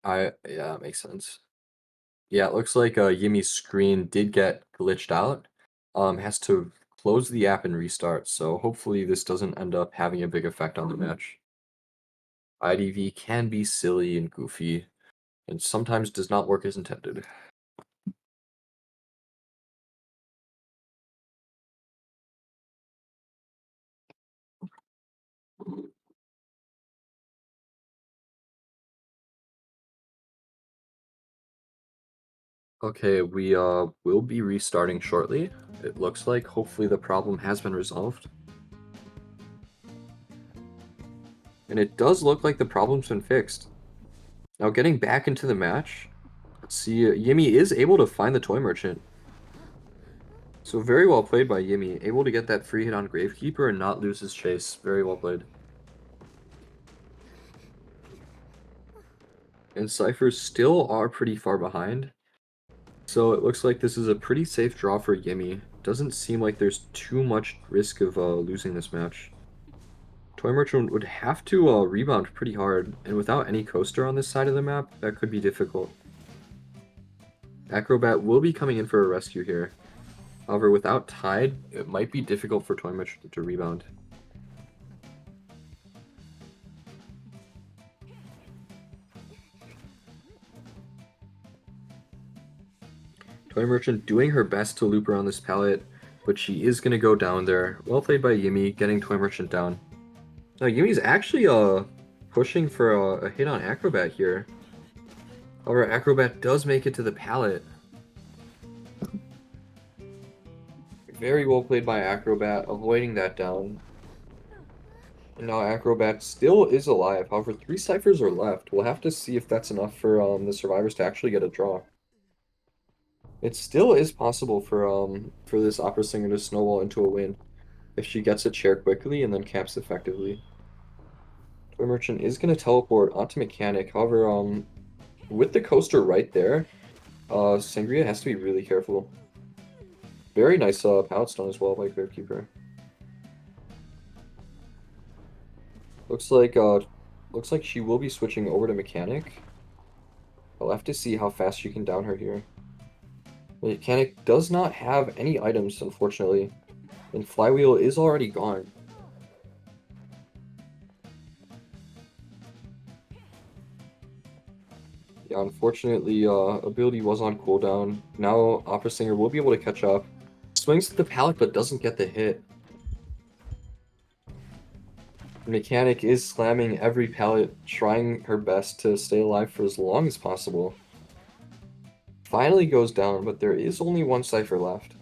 Yeah, it makes sense. Yeah, it looks like Yimi's screen did get glitched out. Has to close the app and restart. So hopefully this doesn't end up having a big effect on the match. IDV can be silly and goofy, and sometimes does not work as intended. Okay, we will be restarting shortly. It looks like hopefully the problem has been resolved. And it does look like the problem's been fixed. Now getting back into the match, let's see, Yimi is able to find the toy merchant. So very well played by Yimi, able to get that free hit on Gravekeeper and not lose his chase. Very well played. And Cyphers still are pretty far behind. So it looks like this is a pretty safe draw for Yimi. Doesn't seem like there's too much risk of losing this match. Toy Merchant would have to rebound pretty hard, and without any coaster on this side of the map, that could be difficult. Acrobat will be coming in for a rescue here. However, without Tide, it might be difficult for Toy Merchant to rebound. Toy Merchant doing her best to loop around this pallet, but she is going to go down there. Well played by Yimi, getting Toy Merchant down. Now, Yumi's actually pushing for a hit on Acrobat here. However, Acrobat does make it to the pallet. Very well played by Acrobat, avoiding that down. And now Acrobat still is alive. However, 3 ciphers are left. We'll have to see if that's enough for the survivors to actually get a draw. It still is possible for this opera singer to snowball into a win if she gets a chair quickly and then caps effectively. Toy Merchant is going to teleport onto Mechanic. However, with the coaster right there, Sangria has to be really careful. Very nice pallet stone as well by Gravekeeper. Looks like she will be switching over to Mechanic. I'll have to see how fast she can down her here. Mechanic does not have any items, unfortunately, and Flywheel is already gone. Yeah, unfortunately, ability was on cooldown. Now Opera Singer will be able to catch up. Swings at the pallet, but doesn't get the hit. Mechanic is slamming every pallet, trying her best to stay alive for as long as possible. Finally goes down, but there is only one cipher left.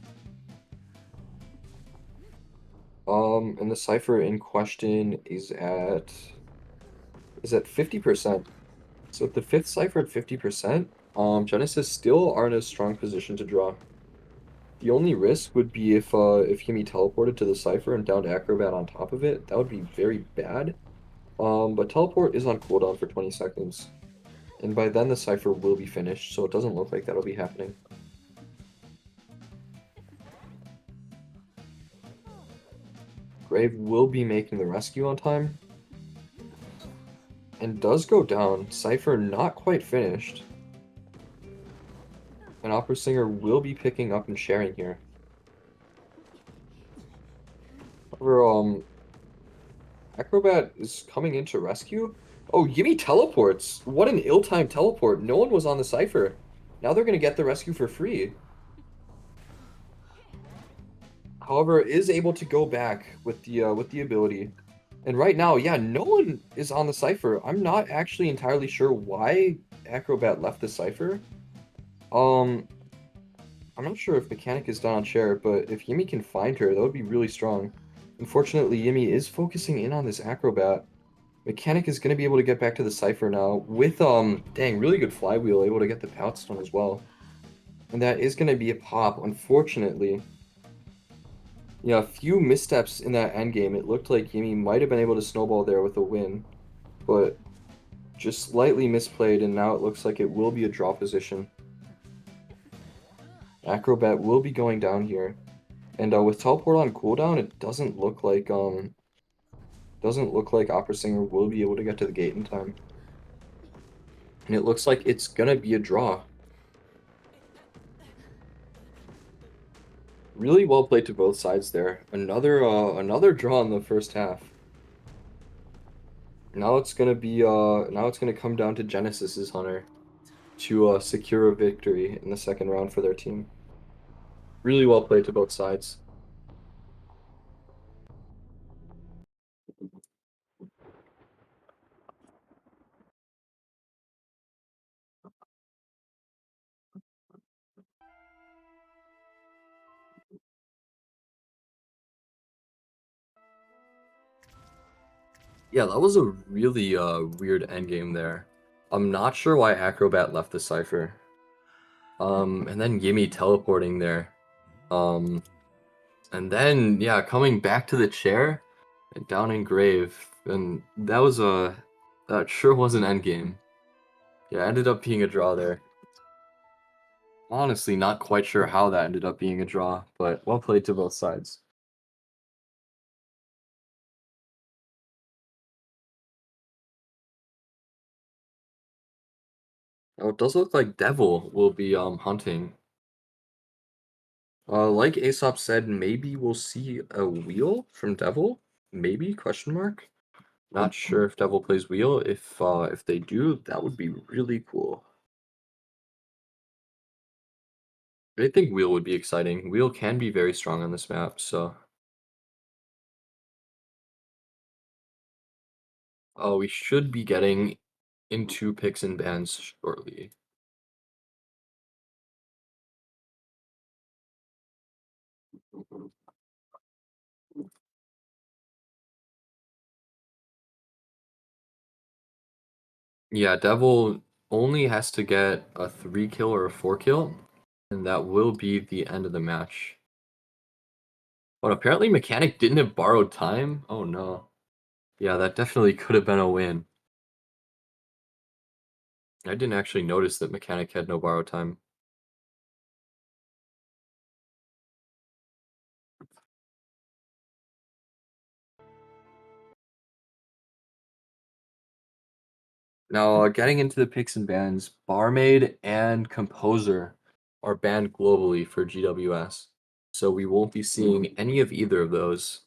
And the cipher in question is at 50%. So with the 5th cipher at 50%, Genesis still are in a strong position to draw. The only risk would be if Himi teleported to the cipher and downed Acrobat on top of it. That would be very bad. But teleport is on cooldown for 20 seconds. And by then the cipher will be finished, so it doesn't look like that'll be happening. Grave will be making the rescue on time. And does go down. Cipher not quite finished. And Opera Singer will be picking up and sharing here. However, Acrobat is coming in to rescue. Oh, Yimi teleports. What an ill-timed teleport. No one was on the cipher. Now they're going to get the rescue for free. However, is able to go back with the ability. And right now, yeah, no one is on the cipher. I'm not actually entirely sure why Acrobat left the cipher. I'm not sure if Mechanic is down on chair, but if Yimi can find her, that would be really strong. Unfortunately, Yimi is focusing in on this Acrobat. Mechanic is going to be able to get back to the cipher now with, dang, really good flywheel, able to get the Pout Stone as well. And that is going to be a pop, unfortunately. Yeah, a few missteps in that endgame. It looked like Yimi might have been able to snowball there with a win, but just slightly misplayed, and now it looks like it will be a draw position. Acrobat will be going down here. And with teleport on cooldown, it doesn't look like Opera Singer will be able to get to the gate in time. And it looks like it's gonna be a draw. Really well played to both sides there. Another draw in the first half. Now it's gonna come down to Genesis's Hunter to secure a victory in the second round for their team. Really well played to both sides. Yeah, that was a really weird endgame there. I'm not sure why Acrobat left the cipher. And then Gimme teleporting there. Um, and then yeah, coming back to the chair and down in grave, and that sure was an endgame. Yeah, ended up being a draw there. Honestly, not quite sure how that ended up being a draw, but well played to both sides. Oh, it does look like Devil will be hunting. Like Aesop said, maybe we'll see a wheel from Devil. Maybe, question mark. Not sure if Devil plays wheel. If they do, that would be really cool. I think wheel would be exciting. Wheel can be very strong on this map, so we should be getting into picks and bans shortly. Yeah, Devil only has to get a 3 kill or a 4 kill, and that will be the end of the match. But apparently Mechanic didn't have borrowed time? Oh no. Yeah, that definitely could have been a win. I didn't actually notice that Mechanic had no borrowed time. Now, getting into the picks and bans, Barmaid and Composer are banned globally for GWS. So we won't be seeing any of either of those.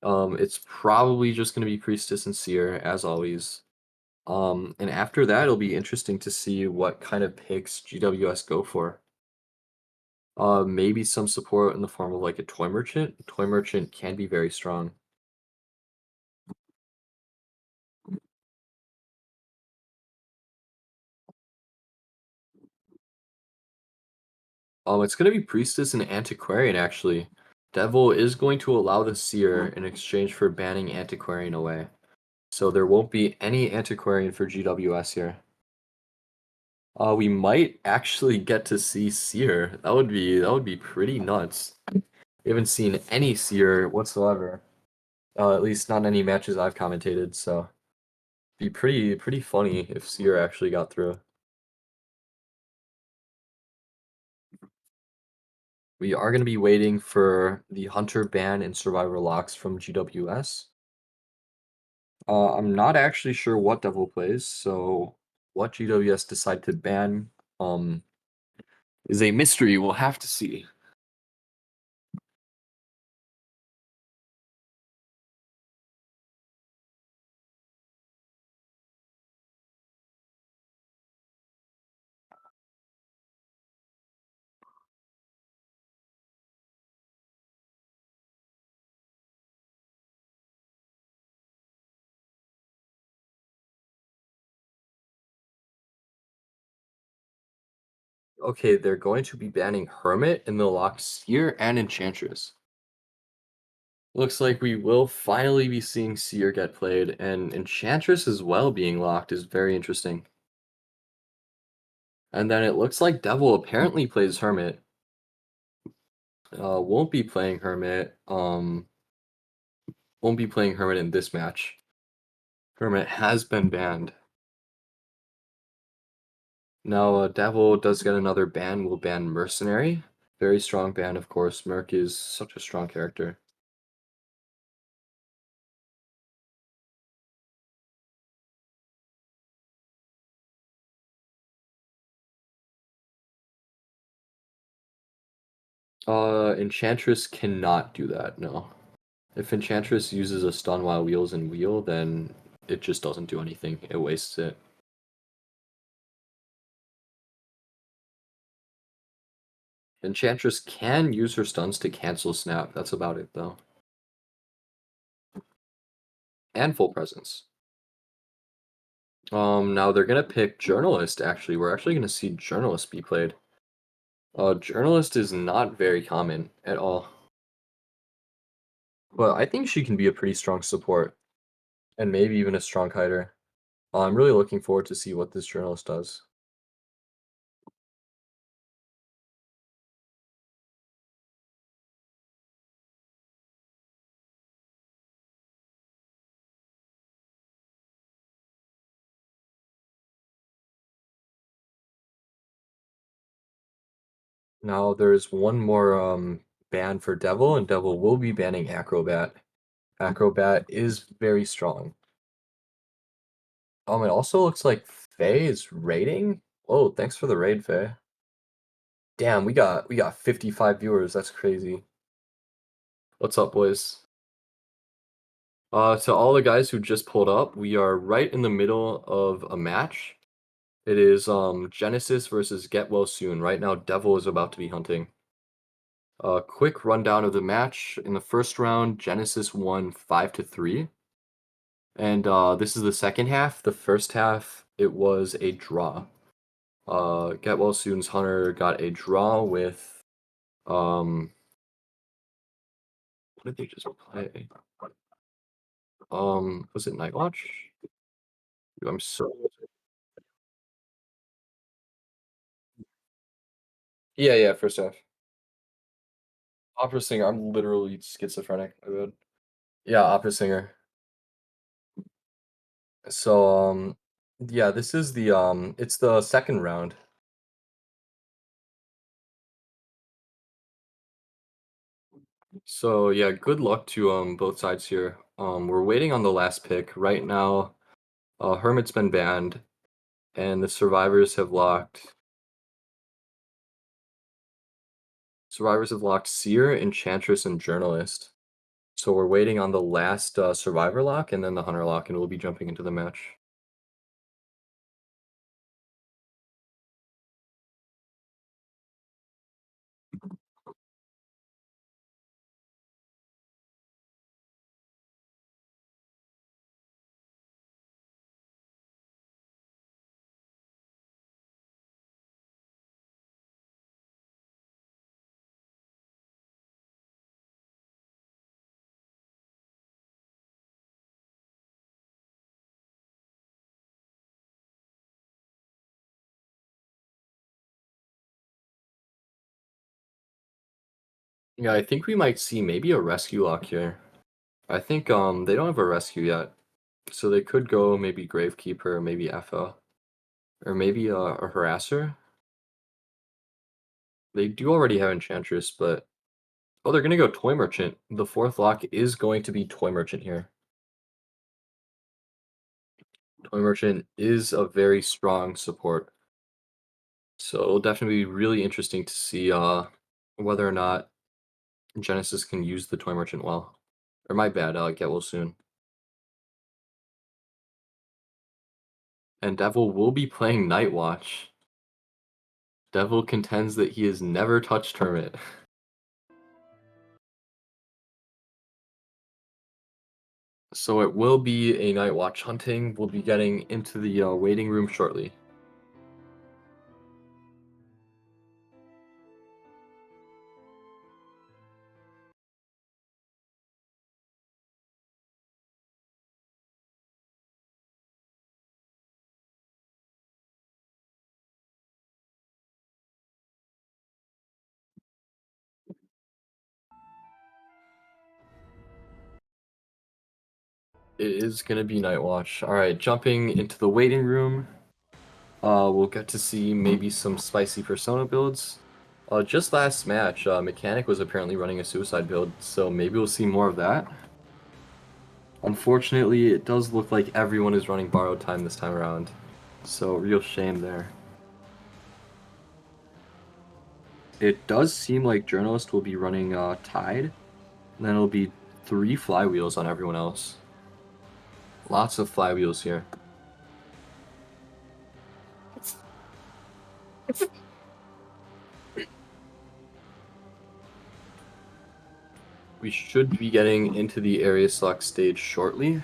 It's probably just going to be Priestess and Seer, as always. And after that, it'll be interesting to see what kind of picks GWS go for. Maybe some support in the form of like a Toy Merchant. Toy Merchant can be very strong. It's going to be Priestess and Antiquarian, actually. Devil is going to allow the Seer in exchange for banning Antiquarian away. So there won't be any Antiquarian for GWS here. We might actually get to see Seer. That would be pretty nuts. We haven't seen any Seer whatsoever. At least not any matches I've commentated, so be pretty funny if Seer actually got through. We are going to be waiting for the Hunter ban and Survivor locks from GWS. I'm not actually sure what Devil plays, so what GWS decide to ban is a mystery. We'll have to see. Okay, they're going to be banning Hermit and they'll lock Seer and Enchantress. Looks like we will finally be seeing Seer get played, and Enchantress as well being locked is very interesting. And then it looks like Devil apparently plays Hermit. Won't be playing Hermit. Won't be playing Hermit in this match. Hermit has been banned. Now, Devil does get another ban. Will ban Mercenary. Very strong ban, of course. Merc is such a strong character. Enchantress cannot do that, no. If Enchantress uses a stun while wheels and wheel, then it just doesn't do anything. It wastes it. Enchantress can use her stuns to cancel snap. That's about it, though. And full presence. Now they're gonna pick Journalist, actually. We're actually gonna see Journalist be played. Journalist is not very common at all. But I think she can be a pretty strong support, and maybe even a strong hider. I'm really looking forward to see what this Journalist does. Now there's one more ban for Devil, and Devil will be banning Acrobat. Acrobat is very strong. It also looks like Faye is raiding. Oh, thanks for the raid, Faye. Damn, we got 55 viewers. That's crazy. What's up, boys? To all the guys who just pulled up, we are right in the middle of a match. It is Genesis versus Get Well Soon. Right now, Devil is about to be hunting. Quick rundown of the match. In the first round, Genesis won 5-3. And this is the second half. The first half, it was a draw. Get Well Soon's Hunter got a draw with what did they just play? Was it Night Watch? I'm so yeah, first half. Opera singer. I'm literally schizophrenic. My bad. Yeah, opera singer. So yeah, this is the it's the second round. So yeah, good luck to both sides here. We're waiting on the last pick. Right now, Hermit's been banned, and the survivors have locked Seer, Enchantress, and Journalist. So we're waiting on the last survivor lock and then the hunter lock, and we'll be jumping into the match. Yeah, I think we might see maybe a rescue lock here. I think they don't have a rescue yet, so they could go maybe Gravekeeper, maybe FO, or maybe a Harasser. They do already have Enchantress, but oh, they're gonna go Toy Merchant. The fourth lock is going to be Toy Merchant here. Toy Merchant is a very strong support, so it'll definitely be really interesting to see whether or not Genesis can use the Toy Merchant well. Or my bad, get well soon. And Devil will be playing Night Watch. Devil contends that he has never touched Hermit. So it will be a Night Watch hunting. We'll be getting into the waiting room shortly. It is going to be Night Watch. All right, jumping into the waiting room. We'll get to see maybe some spicy Persona builds. Just last match, Mechanic was apparently running a suicide build, so maybe we'll see more of that. Unfortunately, it does look like everyone is running borrowed time this time around, so real shame there. It does seem like Journalist will be running Tide, and then it'll be 3 flywheels on everyone else. Lots of flywheels here. We should be getting into the area select stage shortly.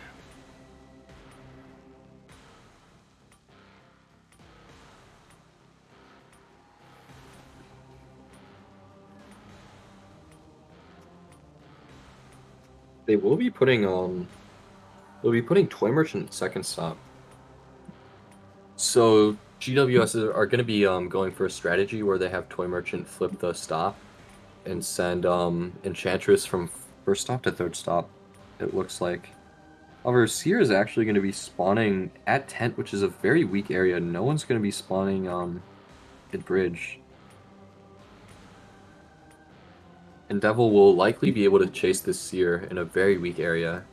They will be putting they'll be putting Toy Merchant at second stop. So GWS are going to be going for a strategy where they have Toy Merchant flip the stop and send Enchantress from first stop to third stop, it looks like. However, Seer is actually going to be spawning at Tent, which is a very weak area. No one's going to be spawning at Bridge. And Devil will likely be able to chase this Seer in a very weak area.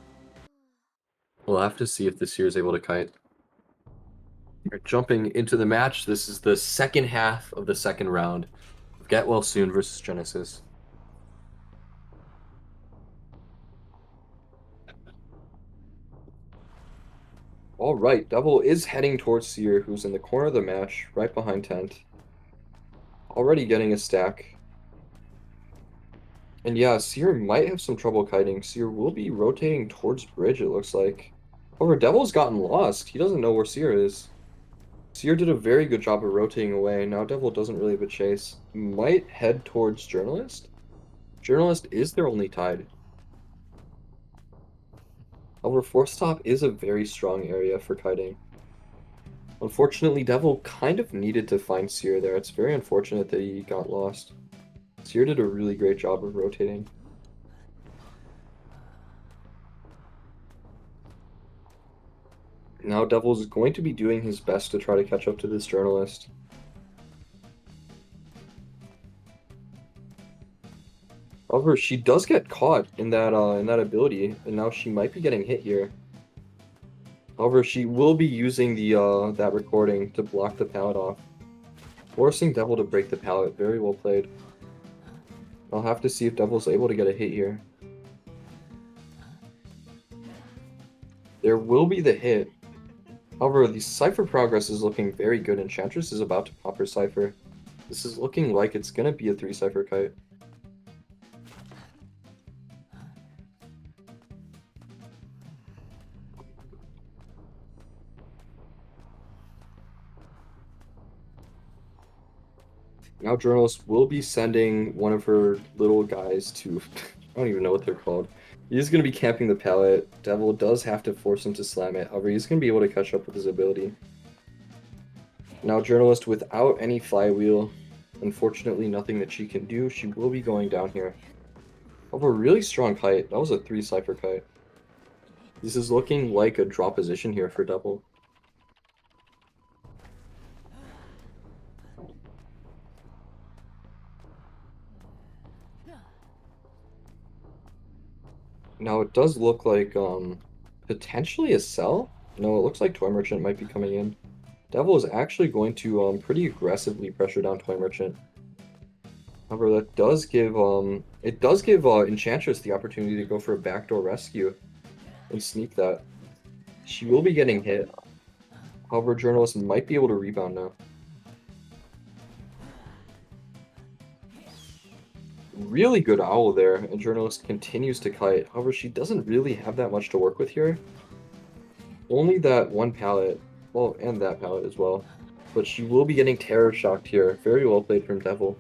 We'll have to see if the Seer is able to kite. We're jumping into the match. This is the second half of the second round of Get Well Soon versus Genesis. All right, Devil is heading towards Seer, who's in the corner of the match, right behind Tent. Already getting a stack. And yeah, Seer might have some trouble kiting. Seer will be rotating towards Bridge, it looks like. However, Devil's gotten lost. He doesn't know where Seer is. Seer did a very good job of rotating away. Now Devil doesn't really have a chase. He might head towards Journalist. Journalist is their only tide. However, fourth stop is a very strong area for kiting. Unfortunately, Devil kind of needed to find Seer there. It's very unfortunate that he got lost. Seer did a really great job of rotating. Now Devil's going to be doing his best to try to catch up to this Journalist. However, she does get caught in that ability, and now she might be getting hit here. However, she will be using the that recording to block the pallet off, forcing Devil to break the pallet. Very well played. I'll have to see if Devil's able to get a hit here. There will be the hit. However, the Cypher progress is looking very good. Enchantress is about to pop her Cypher. This is looking like it's going to be a 3 Cypher kite. Now Journalist will be sending one of her little guys to... I don't even know what they're called. He's going to be camping the pallet. Devil does have to force him to slam it. However, he's going to be able to catch up with his ability. Now Journalist without any flywheel. Unfortunately, nothing that she can do. She will be going down here. However, really strong kite. That was a 3 Cypher kite. This is looking like a draw position here for Devil. Now it does look like potentially a sell. No, it looks like Toy Merchant might be coming in. Devil is actually going to pretty aggressively pressure down Toy Merchant. However, that does give Enchantress the opportunity to go for a backdoor rescue and sneak that. She will be getting hit. However, Journalist might be able to rebound now. Really good owl there, and Journalist continues to kite. However, she doesn't really have that much to work with here. Only that one pallet, well, and that pallet as well. But she will be getting terror shocked here. Very well played from Devil.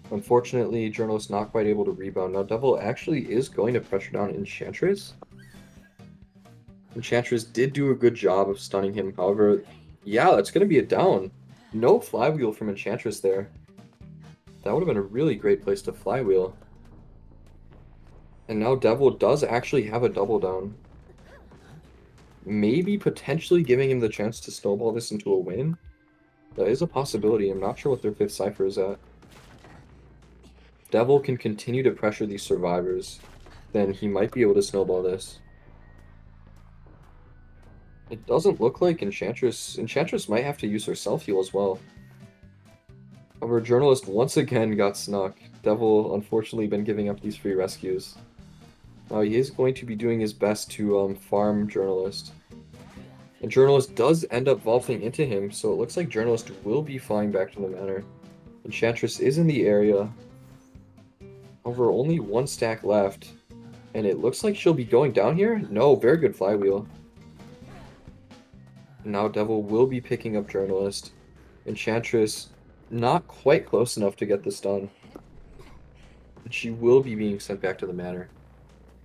Unfortunately, Journalist not quite able to rebound. Now, Devil actually is going to pressure down Enchantress. Enchantress did do a good job of stunning him. However, yeah, that's going to be a down. No flywheel from Enchantress there. That would have been a really great place to flywheel. And now Devil does actually have a double down. Maybe potentially giving him the chance to snowball this into a win. That is a possibility. I'm not sure what their 5th Cypher is at. Devil can continue to pressure these survivors. Then he might be able to snowball this. It doesn't look like Enchantress might have to use her self-heal as well. However, Journalist once again got snuck. Devil unfortunately been giving up these free rescues. Now he is going to be doing his best to farm Journalist. And Journalist does end up vaulting into him, so it looks like Journalist will be flying back to the manor. Enchantress is in the area. However, only one stack left. And it looks like she'll be going down here? No, very good flywheel. And now Devil will be picking up Journalist. Enchantress not quite close enough to get this done. And she will be being sent back to the manor.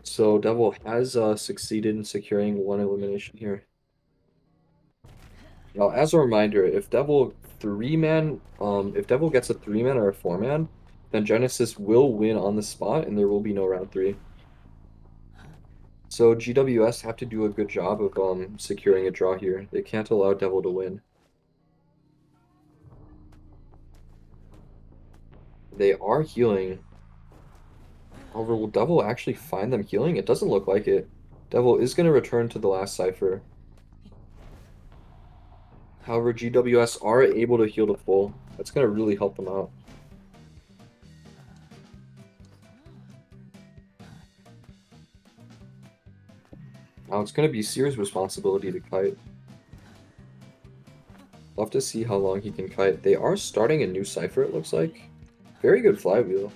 So Devil has succeeded in securing one elimination here. Now, as a reminder, if Devil if Devil gets a 3-man or a 4-man, then Genesis will win on the spot, and there will be no round 3. So GWS have to do a good job of securing a draw here. They can't allow Devil to win. They are healing. However, will Devil actually find them healing? It doesn't look like it. Devil is going to return to the last cipher. However, GWS are able to heal to full. That's going to really help them out. Now it's going to be Seer's responsibility to kite. Love to see how long he can kite. They are starting a new cipher, it looks like. Very good flywheel.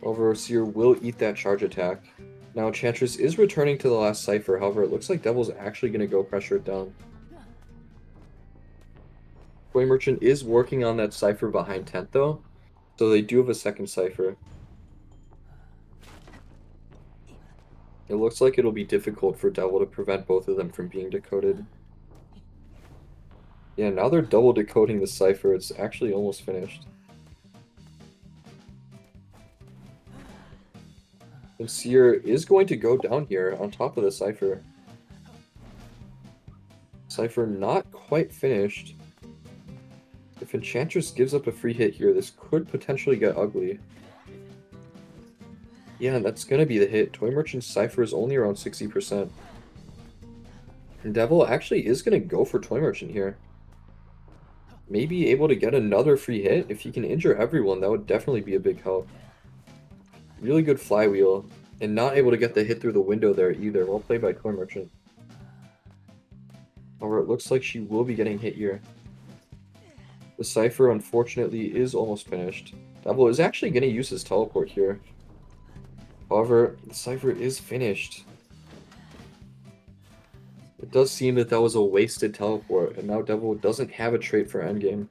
However, Seer will eat that charge attack. Now Enchantress is returning to the last cipher, however, it looks like Devil's actually going to go pressure it down. Toy Merchant is working on that cipher behind Tent, though, so they do have a second cipher. It looks like it'll be difficult for Devil to prevent both of them from being decoded. Yeah, now they're double decoding the cipher. It's actually almost finished. And Seer is going to go down here on top of the cipher. Cipher not quite finished. If Enchantress gives up a free hit here, this could potentially get ugly. Yeah, that's going to be the hit. Toy Merchant's cipher is only around 60%. And Devil actually is going to go for Toy Merchant here. Maybe able to get another free hit. If he can injure everyone, that would definitely be a big help. Really good flywheel. And not able to get the hit through the window there either. Well played by Toy Merchant. However, it looks like she will be getting hit here. The cipher, unfortunately, is almost finished. Devil is actually going to use his teleport here. However, the cipher is finished. It does seem that that was a wasted teleport, and now Devil doesn't have a trait for endgame.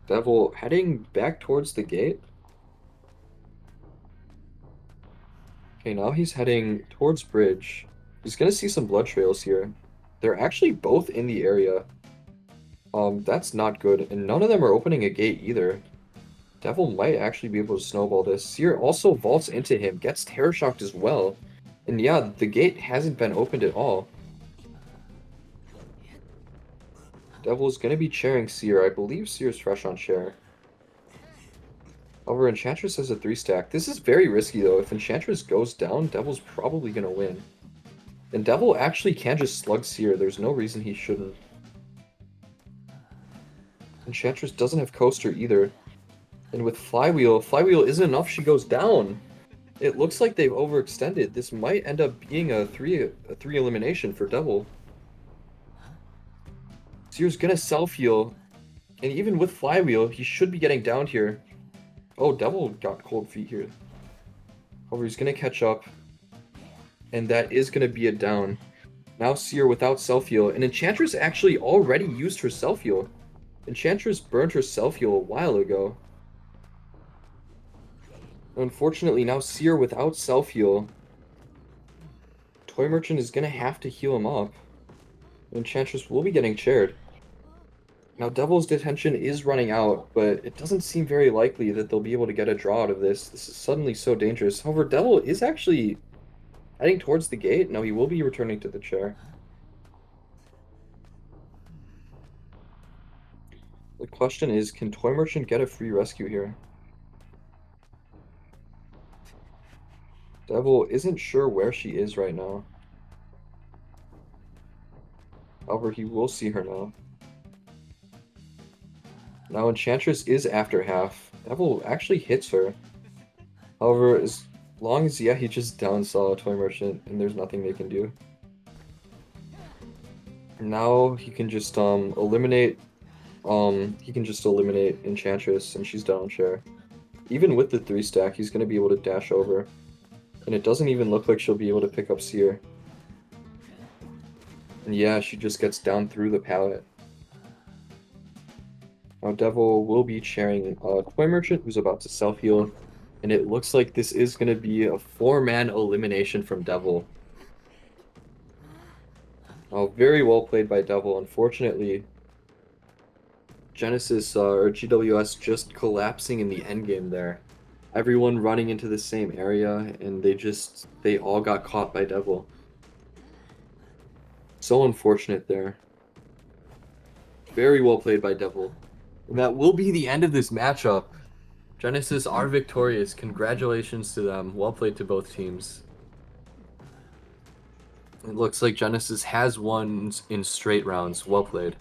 Devil heading back towards the gate. Okay, now he's heading towards bridge. He's gonna see some blood trails here. They're actually both in the area. That's not good, and none of them are opening a gate either. Devil might actually be able to snowball this. Seer also vaults into him, gets terror shocked as well. And yeah, the gate hasn't been opened at all. Devil's gonna be chairing Seer. I believe Seer's fresh on chair. However, Enchantress has a 3-stack. This is very risky though. If Enchantress goes down, Devil's probably gonna win. And Devil actually can just slug Seer. There's no reason he shouldn't. Enchantress doesn't have coaster either. And with Flywheel isn't enough, she goes down. It looks like they've overextended. This might end up being a three elimination for Devil. Seer's gonna self-heal. And even with Flywheel, he should be getting down here. Oh, Devil got cold feet here. However, he's gonna catch up. And that is gonna be a down. Now Seer without self-heal. And Enchantress actually already used her self-heal. Enchantress burned her self-heal a while ago. Unfortunately, now Seer without self-heal. Toy Merchant is going to have to heal him up. Enchantress will be getting chaired. Now Devil's detention is running out, but it doesn't seem very likely that they'll be able to get a draw out of this. This is suddenly so dangerous. However, Devil is actually heading towards the gate. Now he will be returning to the chair. The question is, can Toy Merchant get a free rescue here? Devil isn't sure where she is right now. However, he will see her now. Now Enchantress is after half. Devil actually hits her. However, as long as, yeah, he just downsaw Toy Merchant and there's nothing they can do. Now he can just eliminate Enchantress and she's down share. Even with the 3 stack, he's gonna be able to dash over. And it doesn't even look like she'll be able to pick up Seer. And yeah, she just gets down through the pallet. Now Devil will be sharing Toy Merchant, who's about to self-heal. And it looks like this is going to be a 4-man elimination from Devil. Very well played by Devil. Unfortunately, Genesis or GWS just collapsing in the endgame there. Everyone running into the same area, and they all got caught by Devil. So unfortunate there. Very well played by Devil. And that will be the end of this matchup. Genesis are victorious. Congratulations to them. Well played to both teams. It looks like Genesis has won in straight rounds. Well played.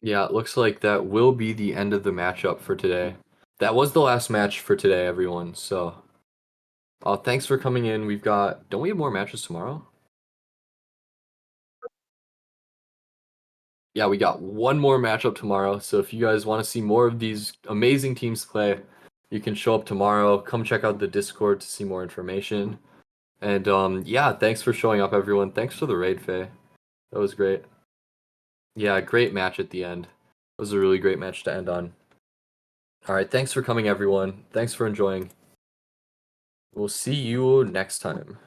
Yeah, it looks like that will be the end of the matchup for today. That was the last match for today, everyone. So, thanks for coming in. Don't we have more matches tomorrow? Yeah, we got one more matchup tomorrow. So if you guys want to see more of these amazing teams play, you can show up tomorrow. Come check out the Discord to see more information. And yeah, thanks for showing up, everyone. Thanks for the raid, Faye. That was great. Yeah, great match at the end. It was a really great match to end on. All right, thanks for coming, everyone. Thanks for enjoying. We'll see you next time.